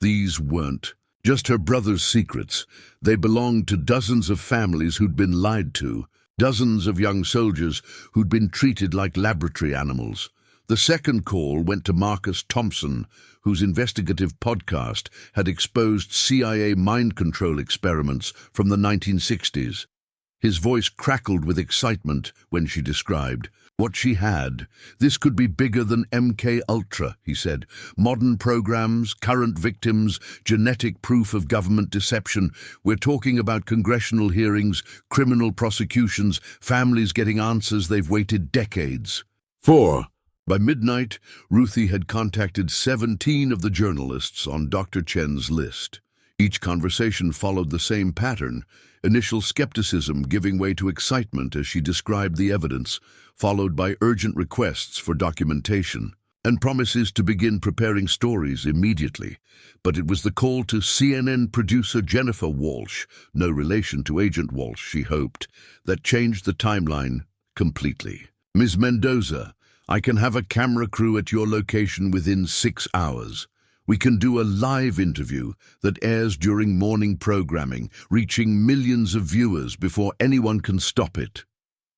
These weren't just her brother's secrets. They belonged to dozens of families who'd been lied to, dozens of young soldiers who'd been treated like laboratory animals. The second call went to Marcus Thompson, whose investigative podcast had exposed CIA mind control experiments from the 1960s. His voice crackled with excitement when she described what she had. "This could be bigger than MK Ultra," he said. "Modern programs, current victims, genetic proof of government deception. We're talking about congressional hearings, criminal prosecutions, families getting answers they've waited decades for." By midnight, Ruthie had contacted 17 of the journalists on Dr. Chen's list. Each conversation followed the same pattern: initial skepticism giving way to excitement as she described the evidence, followed by urgent requests for documentation, and promises to begin preparing stories immediately. But it was the call to CNN producer Jennifer Walsh, no relation to Agent Walsh, she hoped, that changed the timeline completely. "Ms. Mendoza, I can have a camera crew at your location within 6 hours. We can do a live interview that airs during morning programming, reaching millions of viewers before anyone can stop it."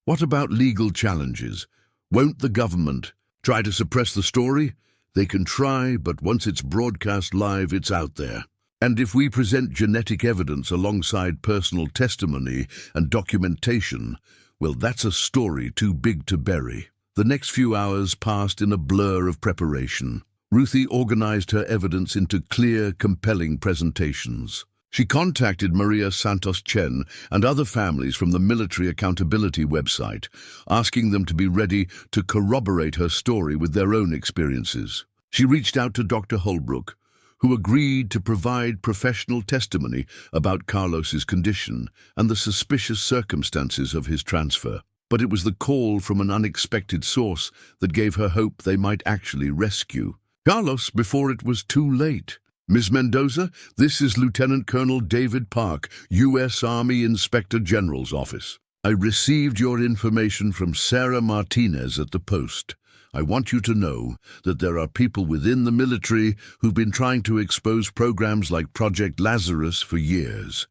"What about legal challenges? Won't the government try to suppress the story?" "They can try, but once it's broadcast live, it's out there. And if we present genetic evidence alongside personal testimony and documentation, well, that's a story too big to bury." The next few hours passed in a blur of preparation. Ruthie organized her evidence into clear, compelling presentations. She contacted Maria Santos Chen and other families from the Military Accountability website, asking them to be ready to corroborate her story with their own experiences. She reached out to Dr. Holbrook, who agreed to provide professional testimony about Carlos's condition and the suspicious circumstances of his transfer. But it was the call from an unexpected source that gave her hope they might actually rescue Carlos before it was too late. "Ms. Mendoza, this is Lieutenant Colonel David Park, U.S. Army Inspector General's office. I received your information from Sarah Martinez at the Post. I want you to know that there are people within the military who've been trying to expose programs like Project Lazarus for years."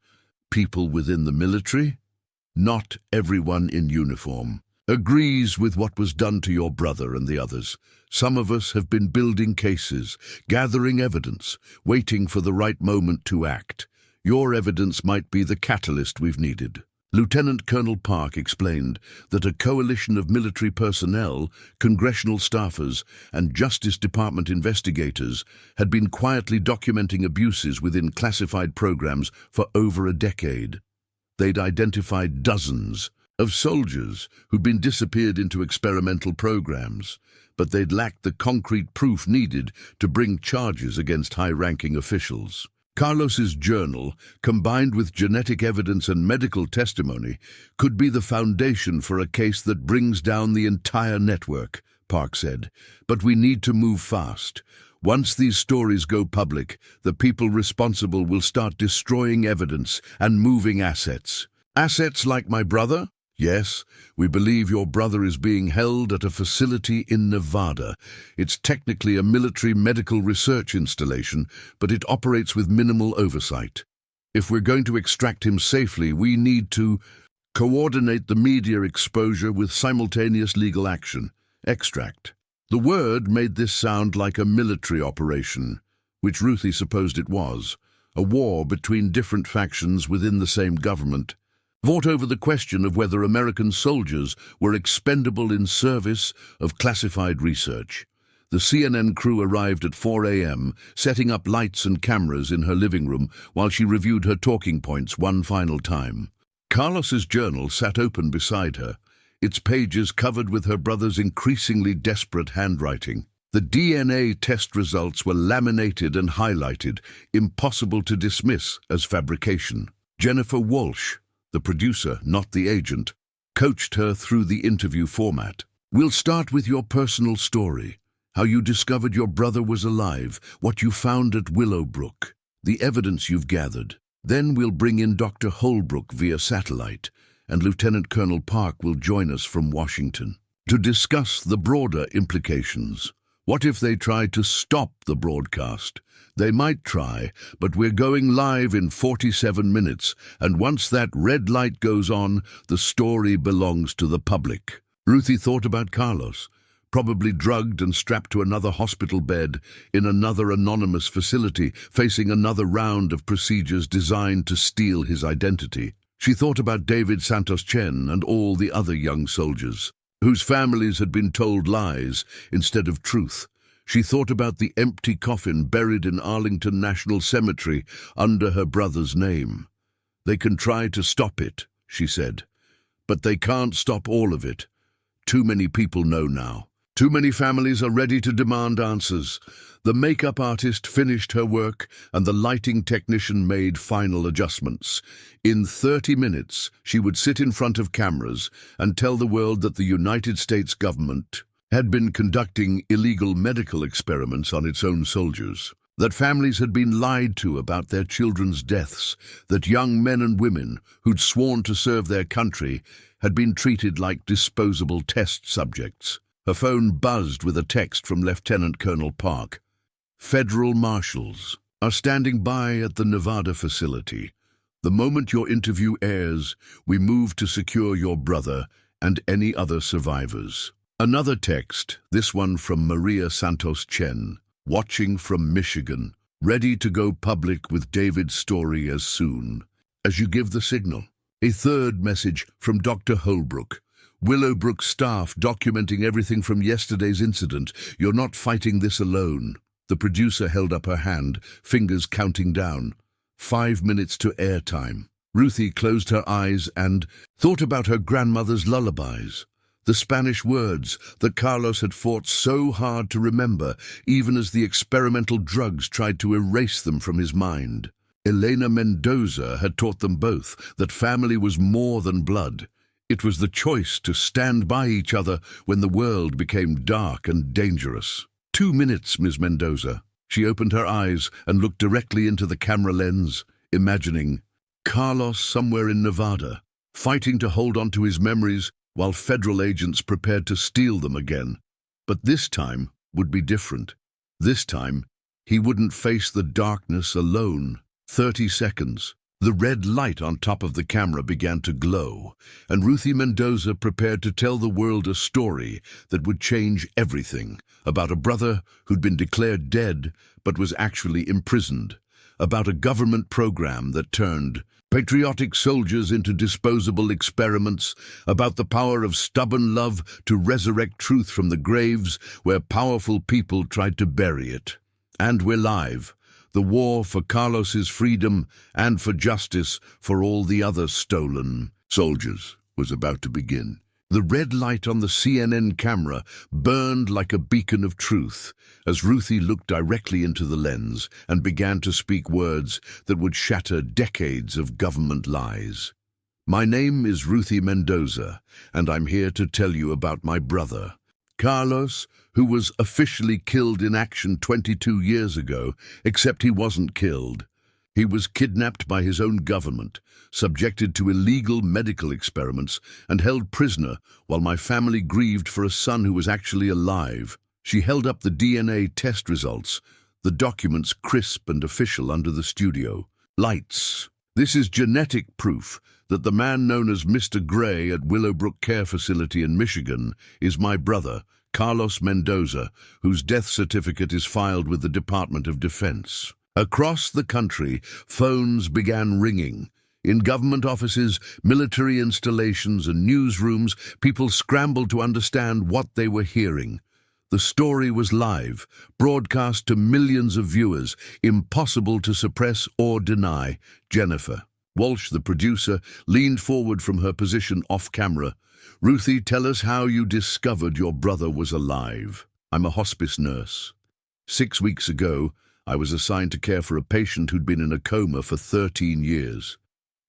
"People within the military?" "Not everyone in uniform agrees with what was done to your brother and the others. Some of us have been building cases, gathering evidence, waiting for the right moment to act. Your evidence might be the catalyst we've needed." Lieutenant Colonel Park explained that a coalition of military personnel, congressional staffers, and Justice Department investigators had been quietly documenting abuses within classified programs for over a decade. They'd identified dozens of soldiers who'd been disappeared into experimental programs, but they'd lacked the concrete proof needed to bring charges against high-ranking officials. Carlos's journal, combined with genetic evidence and medical testimony, could be the foundation for a case that brings down the entire network, Park said. "But we need to move fast. Once these stories go public, the people responsible will start destroying evidence and moving assets." "Assets like my brother?" "Yes, we believe your brother is being held at a facility in Nevada. It's technically a military medical research installation, but it operates with minimal oversight. If we're going to extract him safely, we need to coordinate the media exposure with simultaneous legal action. Extract." The word made this sound like a military operation, which Ruthie supposed it was, a war between different factions within the same government, fought over the question of whether American soldiers were expendable in service of classified research. The CNN crew arrived at 4 a.m., setting up lights and cameras in her living room while she reviewed her talking points one final time. Carlos's journal sat open beside her, its pages covered with her brother's increasingly desperate handwriting. The DNA test results were laminated and highlighted, impossible to dismiss as fabrication. Jennifer Walsh, the producer, not the agent, coached her through the interview format. "We'll start with your personal story, how you discovered your brother was alive, what you found at Willowbrook, the evidence you've gathered. Then we'll bring in Dr. Holbrook via satellite, and Lieutenant Colonel Park will join us from Washington to discuss the broader implications. What if they tried to stop the broadcast? They might try, but we're going live in 47 minutes, and once that red light goes on, the story belongs to the public." Ruthie thought about Carlos, probably drugged and strapped to another hospital bed in another anonymous facility, facing another round of procedures designed to steal his identity. She thought about David Santos Chen and all the other young soldiers, whose families had been told lies instead of truth. She thought about the empty coffin buried in Arlington National Cemetery under her brother's name. "They can try to stop it," she said, "but they can't stop all of it. Too many people know now. Too many families are ready to demand answers." The makeup artist finished her work and the lighting technician made final adjustments. In 30 minutes, she would sit in front of cameras and tell the world that the United States government had been conducting illegal medical experiments on its own soldiers, that families had been lied to about their children's deaths, that young men and women who'd sworn to serve their country had been treated like disposable test subjects. Her phone buzzed with a text from Lieutenant Colonel Park. "Federal marshals are standing by at the Nevada facility. The moment your interview airs, we move to secure your brother and any other survivors." Another text, this one from Maria Santos Chen, watching from Michigan, ready to go public with David's story as soon as you give the signal. A third message from Dr. Holbrook. "Willowbrook staff documenting everything from yesterday's incident. You're not fighting this alone." The producer held up her hand, fingers counting down. 5 minutes to airtime. Ruthie closed her eyes and thought about her grandmother's lullabies. The Spanish words that Carlos had fought so hard to remember, even as the experimental drugs tried to erase them from his mind. Elena Mendoza had taught them both that family was more than blood. It was the choice to stand by each other when the world became dark and dangerous. 2 minutes, Ms. Mendoza. She opened her eyes and looked directly into the camera lens, imagining Carlos somewhere in Nevada, fighting to hold on to his memories while federal agents prepared to steal them again. But this time would be different. This time, he wouldn't face the darkness alone. 30 seconds. The red light on top of the camera began to glow, and Ruthie Mendoza prepared to tell the world a story that would change everything, about a brother who'd been declared dead but was actually imprisoned, about a government program that turned patriotic soldiers into disposable experiments, about the power of stubborn love to resurrect truth from the graves where powerful people tried to bury it. And we're live. The war for Carlos's freedom and for justice for all the other stolen soldiers was about to begin. The red light on the CNN camera burned like a beacon of truth as Ruthie looked directly into the lens and began to speak words that would shatter decades of government lies. "My name is Ruthie Mendoza, and I'm here to tell you about my brother, Carlos, who was officially killed in action 22 years ago, except he wasn't killed. He was kidnapped by his own government, subjected to illegal medical experiments, and held prisoner while my family grieved for a son who was actually alive." She held up the DNA test results, the documents crisp and official under the studio lights. "This is genetic proof that the man known as Mr. Gray at Willowbrook Care Facility in Michigan is my brother, Carlos Mendoza, whose death certificate is filed with the Department of Defense." Across the country, phones began ringing. In government offices, military installations, and newsrooms, people scrambled to understand what they were hearing. The story was live, broadcast to millions of viewers, impossible to suppress or deny. Jennifer, Walsh, the producer, leaned forward from her position off-camera. "Ruthie, tell us how you discovered your brother was alive." "I'm a hospice nurse. 6 weeks ago, I was assigned to care for a patient who'd been in a coma for 13 years.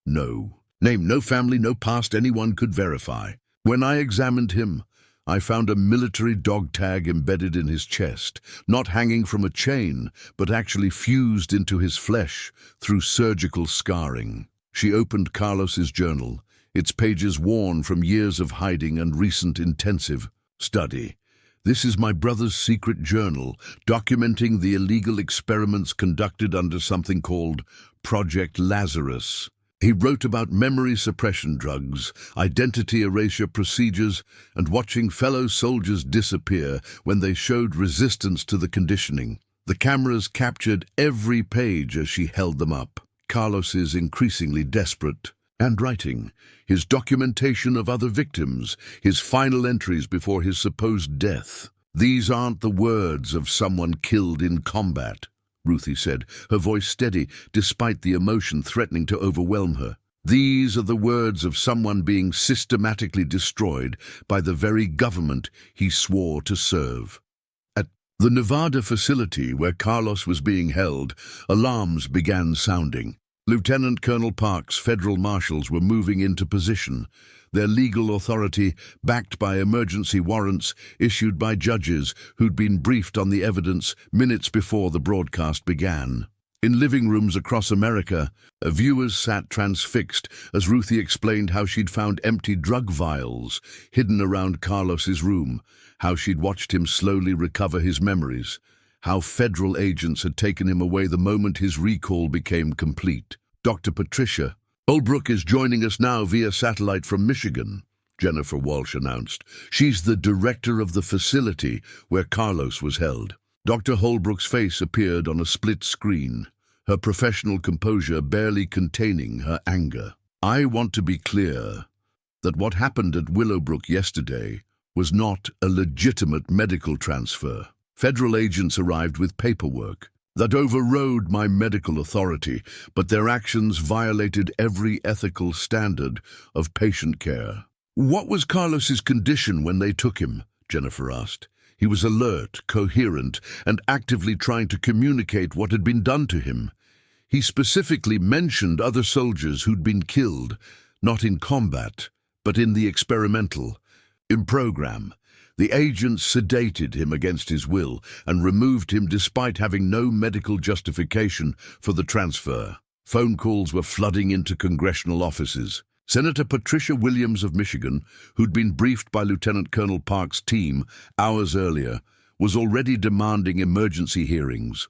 No name, no family, no past anyone could verify. When I examined him, I found a military dog tag embedded in his chest, not hanging from a chain, but actually fused into his flesh through surgical scarring." She opened Carlos's journal, its pages worn from years of hiding and recent intensive study. "This is my brother's secret journal, documenting the illegal experiments conducted under something called Project Lazarus. He wrote about memory suppression drugs, identity erasure procedures, and watching fellow soldiers disappear when they showed resistance to the conditioning. The cameras captured every page as she held them up. Carlos is increasingly desperate. And writing, his documentation of other victims, his final entries before his supposed death. These aren't the words of someone killed in combat," Ruthie said, her voice steady despite the emotion threatening to overwhelm her. "These are the words of someone being systematically destroyed by the very government he swore to serve." At the Nevada facility where Carlos was being held, alarms began sounding. Lieutenant Colonel Park's federal marshals were moving into position, their legal authority backed by emergency warrants issued by judges who'd been briefed on the evidence minutes before the broadcast began. In living rooms across America, viewers sat transfixed as Ruthie explained how she'd found empty drug vials hidden around Carlos's room, how she'd watched him slowly recover his memories, how federal agents had taken him away the moment his recall became complete. Dr. Patricia Willowbrook is joining us now via satellite from Michigan, Jennifer Walsh announced. She's the director of the facility where Carlos was held. Dr. Holbrook's face appeared on a split screen, her professional composure barely containing her anger. "I want to be clear that what happened at Willowbrook yesterday was not a legitimate medical transfer. Federal agents arrived with paperwork that overrode my medical authority, but their actions violated every ethical standard of patient care." "What was Carlos's condition when they took him?" Jennifer asked. "He was alert, coherent, and actively trying to communicate what had been done to him. He specifically mentioned other soldiers who'd been killed, not in combat, but in the experimental program. The agents sedated him against his will and removed him despite having no medical justification for the transfer. Phone calls were flooding into congressional offices. Senator Patricia Williams of Michigan, who'd been briefed by Lieutenant Colonel Park's team hours earlier, was already demanding emergency hearings.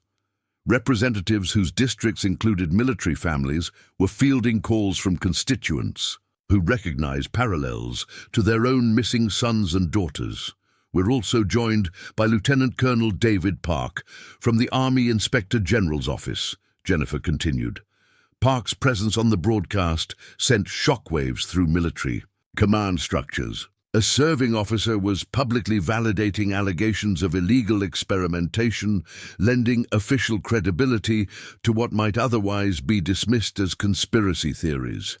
Representatives whose districts included military families were fielding calls from constituents who recognized parallels to their own missing sons and daughters. "We're also joined by Lieutenant Colonel David Park from the Army Inspector General's office," Jennifer continued. Park's presence on the broadcast sent shockwaves through military command structures. A serving officer was publicly validating allegations of illegal experimentation, lending official credibility to what might otherwise be dismissed as conspiracy theories.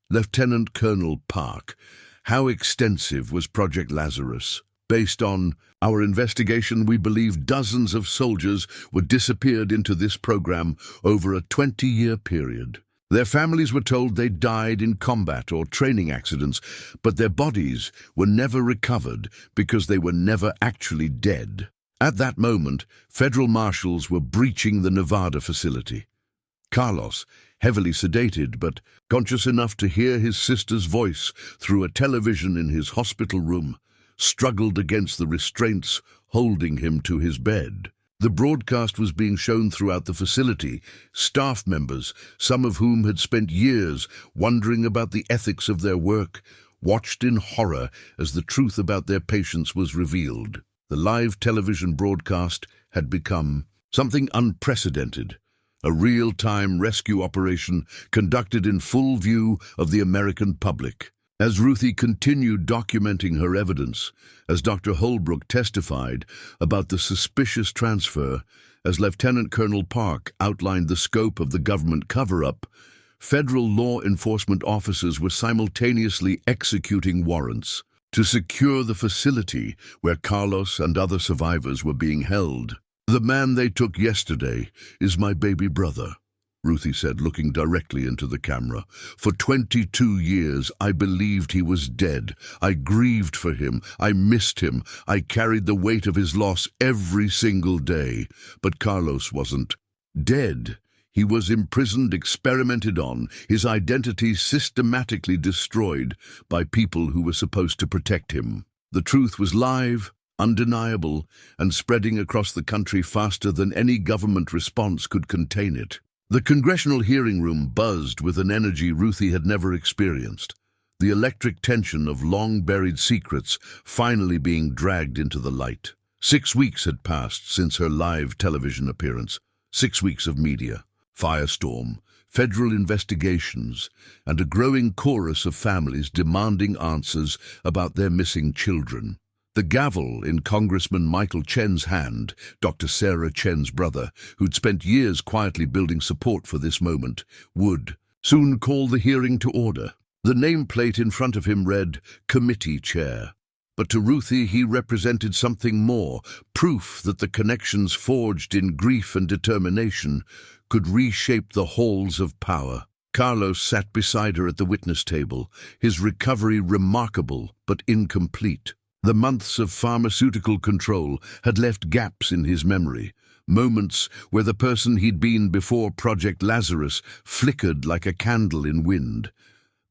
Lieutenant Colonel Park, how extensive was Project Lazarus? Based on our investigation, we believe dozens of soldiers were disappeared into this program over a 20-year period. Their families were told they died in combat or training accidents, but their bodies were never recovered because they were never actually dead. At that moment, federal marshals were breaching the Nevada facility. Carlos, heavily sedated but conscious enough to hear his sister's voice through a television in his hospital room, struggled against the restraints holding him to his bed. The broadcast was being shown throughout the facility. Staff members, some of whom had spent years wondering about the ethics of their work, watched in horror as the truth about their patients was revealed. The live television broadcast had become something unprecedented, a real-time rescue operation conducted in full view of the American public. As Ruthie continued documenting her evidence, as Dr. Holbrook testified about the suspicious transfer, as Lieutenant Colonel Park outlined the scope of the government cover-up, federal law enforcement officers were simultaneously executing warrants to secure the facility where Carlos and other survivors were being held. "The man they took yesterday is my baby brother," Ruthie said, looking directly into the camera. "For 22 years, I believed he was dead. I grieved for him. I missed him. I carried the weight of his loss every single day. But Carlos wasn't dead. He was imprisoned, experimented on, his identity systematically destroyed by people who were supposed to protect him. The truth was live, undeniable, and spreading across the country faster than any government response could contain it." The congressional hearing room buzzed with an energy Ruthie had never experienced, the electric tension of long-buried secrets finally being dragged into the light. 6 weeks had passed since her live television appearance, 6 weeks of media, firestorm, federal investigations, and a growing chorus of families demanding answers about their missing children. The gavel in Congressman Michael Chen's hand, Dr. Sarah Chen's brother, who'd spent years quietly building support for this moment, would soon call the hearing to order. The nameplate in front of him read, "Committee Chair." But to Ruthie he represented something more, proof that the connections forged in grief and determination could reshape the halls of power. Carlos sat beside her at the witness table, his recovery remarkable but incomplete. The months of pharmaceutical control had left gaps in his memory, moments where the person he'd been before Project Lazarus flickered like a candle in wind.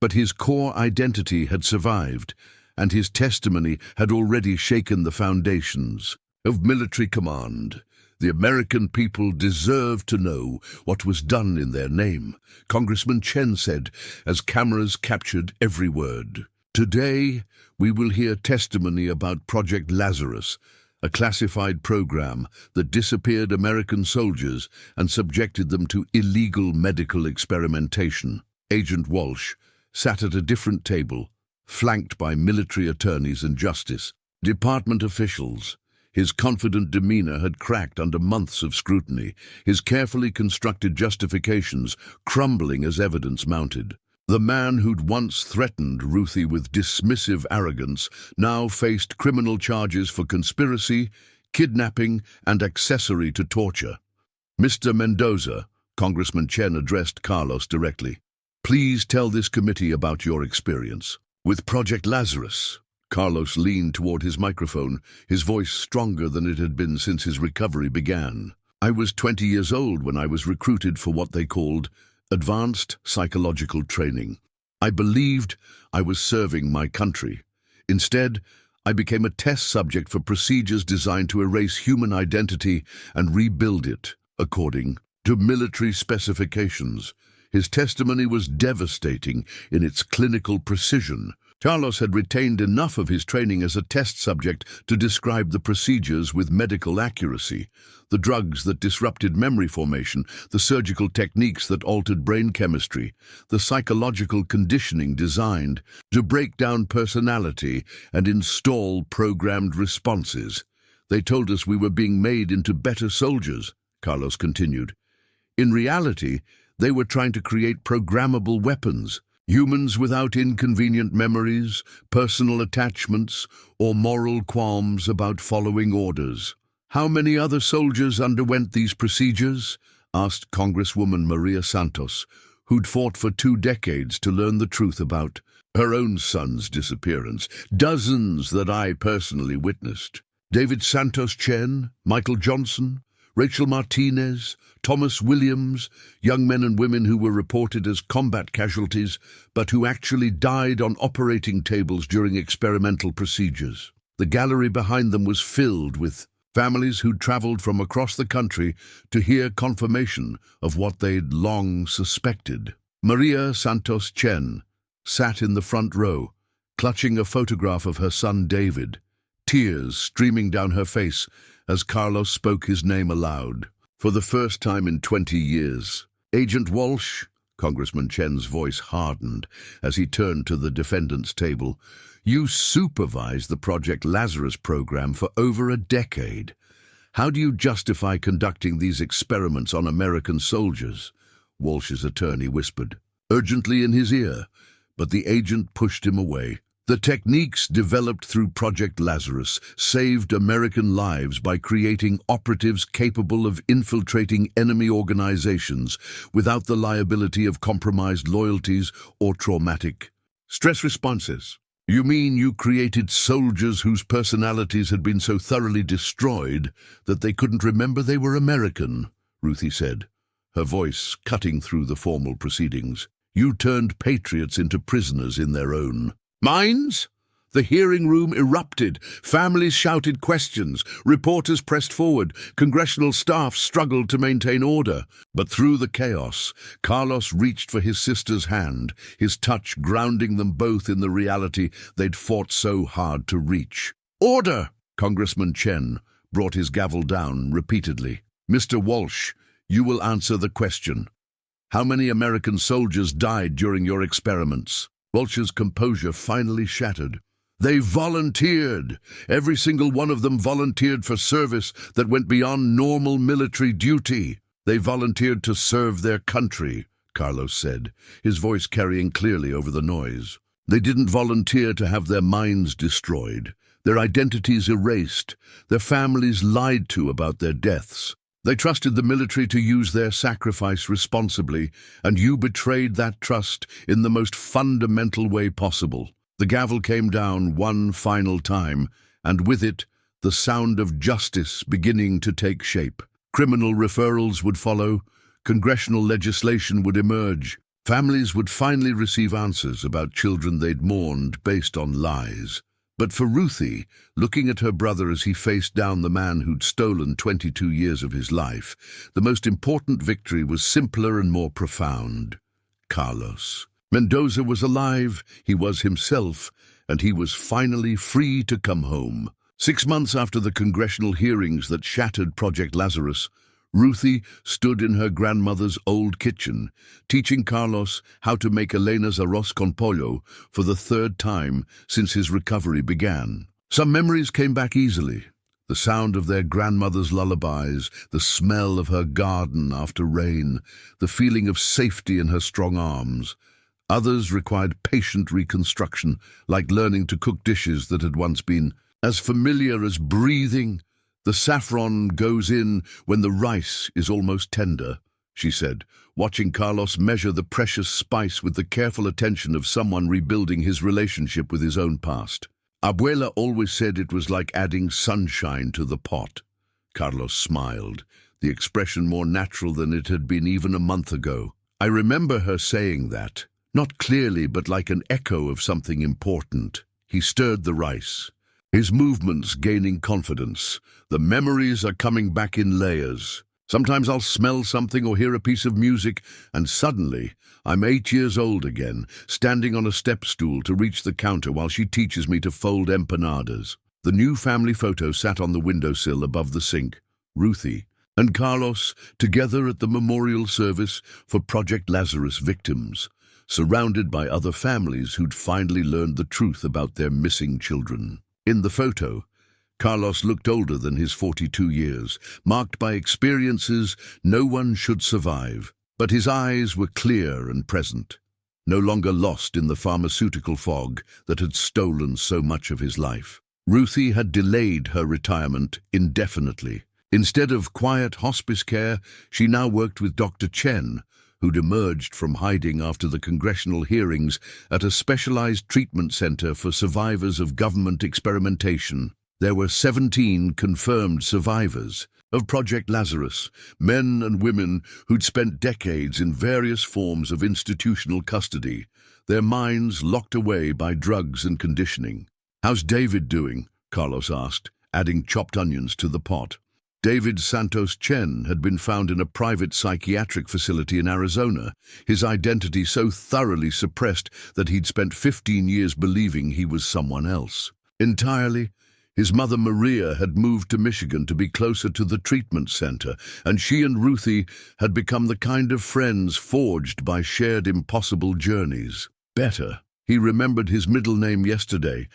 But his core identity had survived, and his testimony had already shaken the foundations of military command. The American people deserved to know what was done in their name, Congressman Chen said, as cameras captured every word. "Today, we will hear testimony about Project Lazarus, a classified program that disappeared American soldiers and subjected them to illegal medical experimentation." Agent Walsh sat at a different table, flanked by military attorneys and justice department officials. His confident demeanor had cracked under months of scrutiny, his carefully constructed justifications crumbling as evidence mounted. The man who'd once threatened Ruthie with dismissive arrogance now faced criminal charges for conspiracy, kidnapping, and accessory to torture. "Mr. Mendoza," Congressman Chen addressed Carlos directly, "please tell this committee about your experience with Project Lazarus." Carlos leaned toward his microphone, his voice stronger than it had been since his recovery began. "I was 20 years old when I was recruited for what they called advanced psychological training. I believed I was serving my country. Instead, I became a test subject for procedures designed to erase human identity and rebuild it according to military specifications." His testimony was devastating in its clinical precision. Carlos had retained enough of his training as a test subject to describe the procedures with medical accuracy. The drugs that disrupted memory formation, the surgical techniques that altered brain chemistry, the psychological conditioning designed to break down personality and install programmed responses. "They told us we were being made into better soldiers," Carlos continued. "In reality, they were trying to create programmable weapons. Humans without inconvenient memories, personal attachments, or moral qualms about following orders." "How many other soldiers underwent these procedures?" asked Congresswoman Maria Santos, who'd fought for 2 decades to learn the truth about her own son's disappearance. "Dozens that I personally witnessed. David Santos Chen, Michael Johnson, Rachel Martinez, Thomas Williams, young men and women who were reported as combat casualties, but who actually died on operating tables during experimental procedures." The gallery behind them was filled with families who'd traveled from across the country to hear confirmation of what they'd long suspected. Maria Santos Chen sat in the front row, clutching a photograph of her son David, tears streaming down her face as Carlos spoke his name aloud. "For the first time in 20 years, Agent Walsh," Congressman Chen's voice hardened as he turned to the defendant's table, "you supervised the Project Lazarus program for over a decade. How do you justify conducting these experiments on American soldiers?" Walsh's attorney whispered. urgently in his ear, but the agent pushed him away. The techniques developed through Project Lazarus saved American lives by creating operatives capable of infiltrating enemy organizations without the liability of compromised loyalties or traumatic stress responses. You mean you created soldiers whose personalities had been so thoroughly destroyed that they couldn't remember they were American, Ruthie said, her voice cutting through the formal proceedings. You turned patriots into prisoners in their own minds? The hearing room erupted. Families shouted questions. Reporters pressed forward. Congressional staff struggled to maintain order. But through the chaos, Carlos reached for his sister's hand, his touch grounding them both in the reality they'd fought so hard to reach. Order! Congressman Chen brought his gavel down repeatedly. Mr. Walsh, you will answer the question. How many American soldiers died during your experiments? Walsh's composure finally shattered. They volunteered. Every single one of them volunteered for service that went beyond normal military duty. They volunteered to serve their country, Carlos said, his voice carrying clearly over the noise. They didn't volunteer to have their minds destroyed, their identities erased, their families lied to about their deaths. They trusted the military to use their sacrifice responsibly, and you betrayed that trust in the most fundamental way possible. The gavel came down one final time, and with it, the sound of justice beginning to take shape. Criminal referrals would follow, congressional legislation would emerge, families would finally receive answers about children they'd mourned based on lies. But for Ruthie, looking at her brother as he faced down the man who'd stolen 22 years of his life, the most important victory was simpler and more profound. Carlos. Mendoza was alive, he was himself, and he was finally free to come home. 6 months after the congressional hearings that shattered Project Lazarus, Ruthie stood in her grandmother's old kitchen, teaching Carlos how to make Elena's arroz con pollo for the 3rd time since his recovery began. Some memories came back easily. The sound of their grandmother's lullabies, the smell of her garden after rain, the feeling of safety in her strong arms. Others required patient reconstruction, like learning to cook dishes that had once been as familiar as breathing. The saffron goes in when the rice is almost tender, she said, watching Carlos measure the precious spice with the careful attention of someone rebuilding his relationship with his own past. Abuela always said it was like adding sunshine to the pot. Carlos smiled, the expression more natural than it had been even a month ago. I remember her saying that, not clearly but like an echo of something important. He stirred the rice, his movements gaining confidence. The memories are coming back in layers. Sometimes I'll smell something or hear a piece of music, and suddenly I'm 8 years old again, standing on a step stool to reach the counter while she teaches me to fold empanadas. The new family photo sat on the windowsill above the sink. Ruthie and Carlos together at the memorial service for Project Lazarus victims, surrounded by other families who'd finally learned the truth about their missing children. In the photo, Carlos looked older than his 42 years, marked by experiences no one should survive. But his eyes were clear and present, no longer lost in the pharmaceutical fog that had stolen so much of his life. Ruthie had delayed her retirement indefinitely. Instead of quiet hospice care, she now worked with Dr. Chen, who'd emerged from hiding after the congressional hearings at a specialized treatment center for survivors of government experimentation. There were 17 confirmed survivors of Project Lazarus, men and women who'd spent decades in various forms of institutional custody, their minds locked away by drugs and conditioning. "How's David doing?" Carlos asked, adding chopped onions to the pot. David Santos Chen had been found in a private psychiatric facility in Arizona, his identity so thoroughly suppressed that he'd spent 15 years believing he was someone else. Entirely, his mother Maria had moved to Michigan to be closer to the treatment center, and she and Ruthie had become the kind of friends forged by shared impossible journeys. Better, he remembered his middle name yesterday,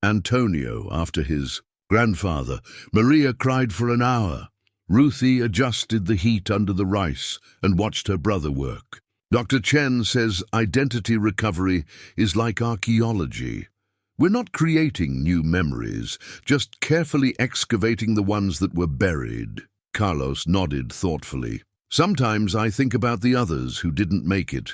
Antonio, after his grandfather. Maria cried for an hour. Ruthie adjusted the heat under the rice and watched her brother work. Dr. Chen says identity recovery is like archaeology. We're not creating new memories, just carefully excavating the ones that were buried. Carlos nodded thoughtfully. Sometimes I think about the others who didn't make it.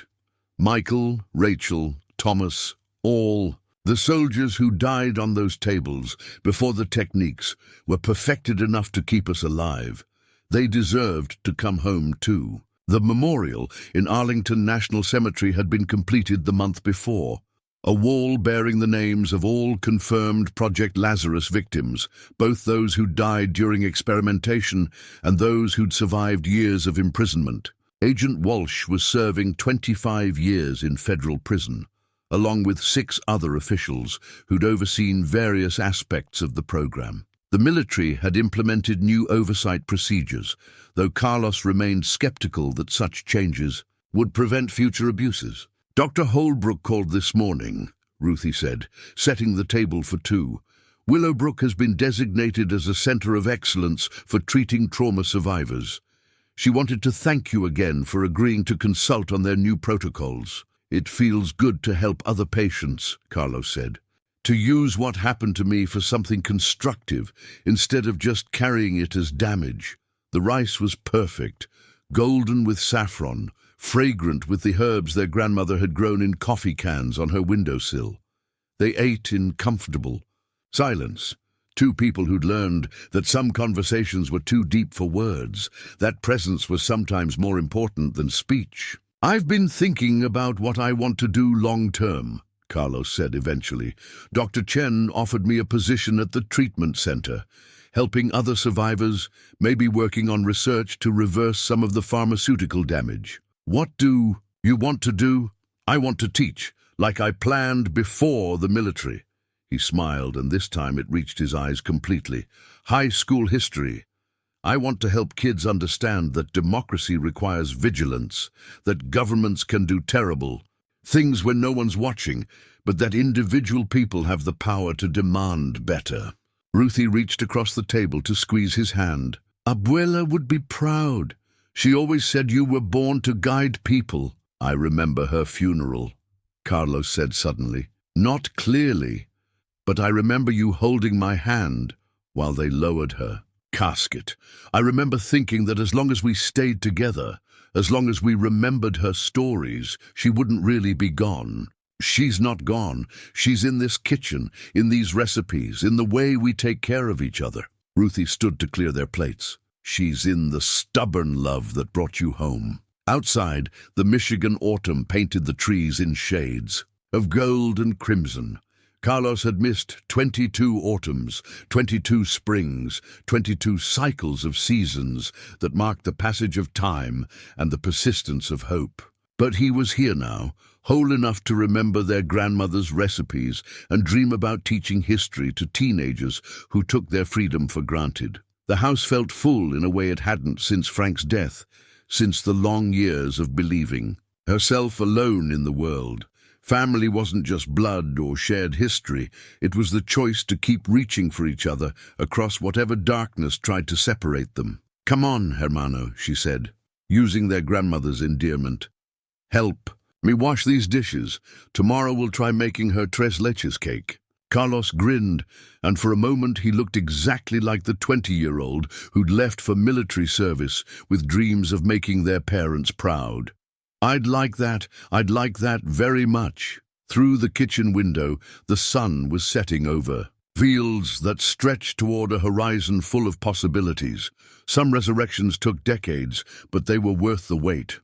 Michael, Rachel, Thomas, all. The soldiers who died on those tables before the techniques were perfected enough to keep us alive. They deserved to come home too. The memorial in Arlington National Cemetery had been completed the month before. A wall bearing the names of all confirmed Project Lazarus victims, both those who died during experimentation and those who'd survived years of imprisonment. Agent Walsh was serving 25 years in federal prison, along with 6 other officials who'd overseen various aspects of the program. The military had implemented new oversight procedures, though Carlos remained skeptical that such changes would prevent future abuses. Dr. Holbrook called this morning, Ruthie said, setting the table for 2. Willowbrook has been designated as a center of excellence for treating trauma survivors. She wanted to thank you again for agreeing to consult on their new protocols. It feels good to help other patients, Carlos said. To use what happened to me for something constructive instead of just carrying it as damage. The rice was perfect, golden with saffron, fragrant with the herbs their grandmother had grown in coffee cans on her windowsill. They ate in comfortable silence. 2 people who'd learned that some conversations were too deep for words, that presence was sometimes more important than speech. I've been thinking about what I want to do long-term, Carlos said eventually. Dr. Chen offered me a position at the treatment center, helping other survivors, maybe working on research to reverse some of the pharmaceutical damage. What do you want to do? I want to teach, like I planned before the military. He smiled, and this time it reached his eyes completely. High school history. I want to help kids understand that democracy requires vigilance, that governments can do terrible things when no one's watching, but that individual people have the power to demand better. Ruthie reached across the table to squeeze his hand. Abuela would be proud. She always said you were born to guide people. I remember her funeral, Carlos said suddenly. Not clearly, but I remember you holding my hand while they lowered her casket. I remember thinking that as long as we stayed together, as long as we remembered her stories, she wouldn't really be gone. She's not gone. She's in this kitchen, in these recipes, in the way we take care of each other. Ruthie stood to clear their plates. She's in the stubborn love that brought you home. Outside, the Michigan autumn painted the trees in shades of gold and crimson. Carlos had missed 22 autumns, 22 springs, 22 cycles of seasons that marked the passage of time and the persistence of hope. But he was here now, whole enough to remember their grandmother's recipes and dream about teaching history to teenagers who took their freedom for granted. The house felt full in a way it hadn't since Frank's death, since the long years of believing herself alone in the world. Family wasn't just blood or shared history, it was the choice to keep reaching for each other across whatever darkness tried to separate them. Come on, hermano, she said, using their grandmother's endearment. Help me wash these dishes. Tomorrow we'll try making her tres leches cake. Carlos grinned, and for a moment he looked exactly like the 20-year-old who'd left for military service with dreams of making their parents proud. I'd like that very much. Through the kitchen window, the sun was setting over fields that stretched toward a horizon full of possibilities. Some resurrections took decades, but they were worth the wait.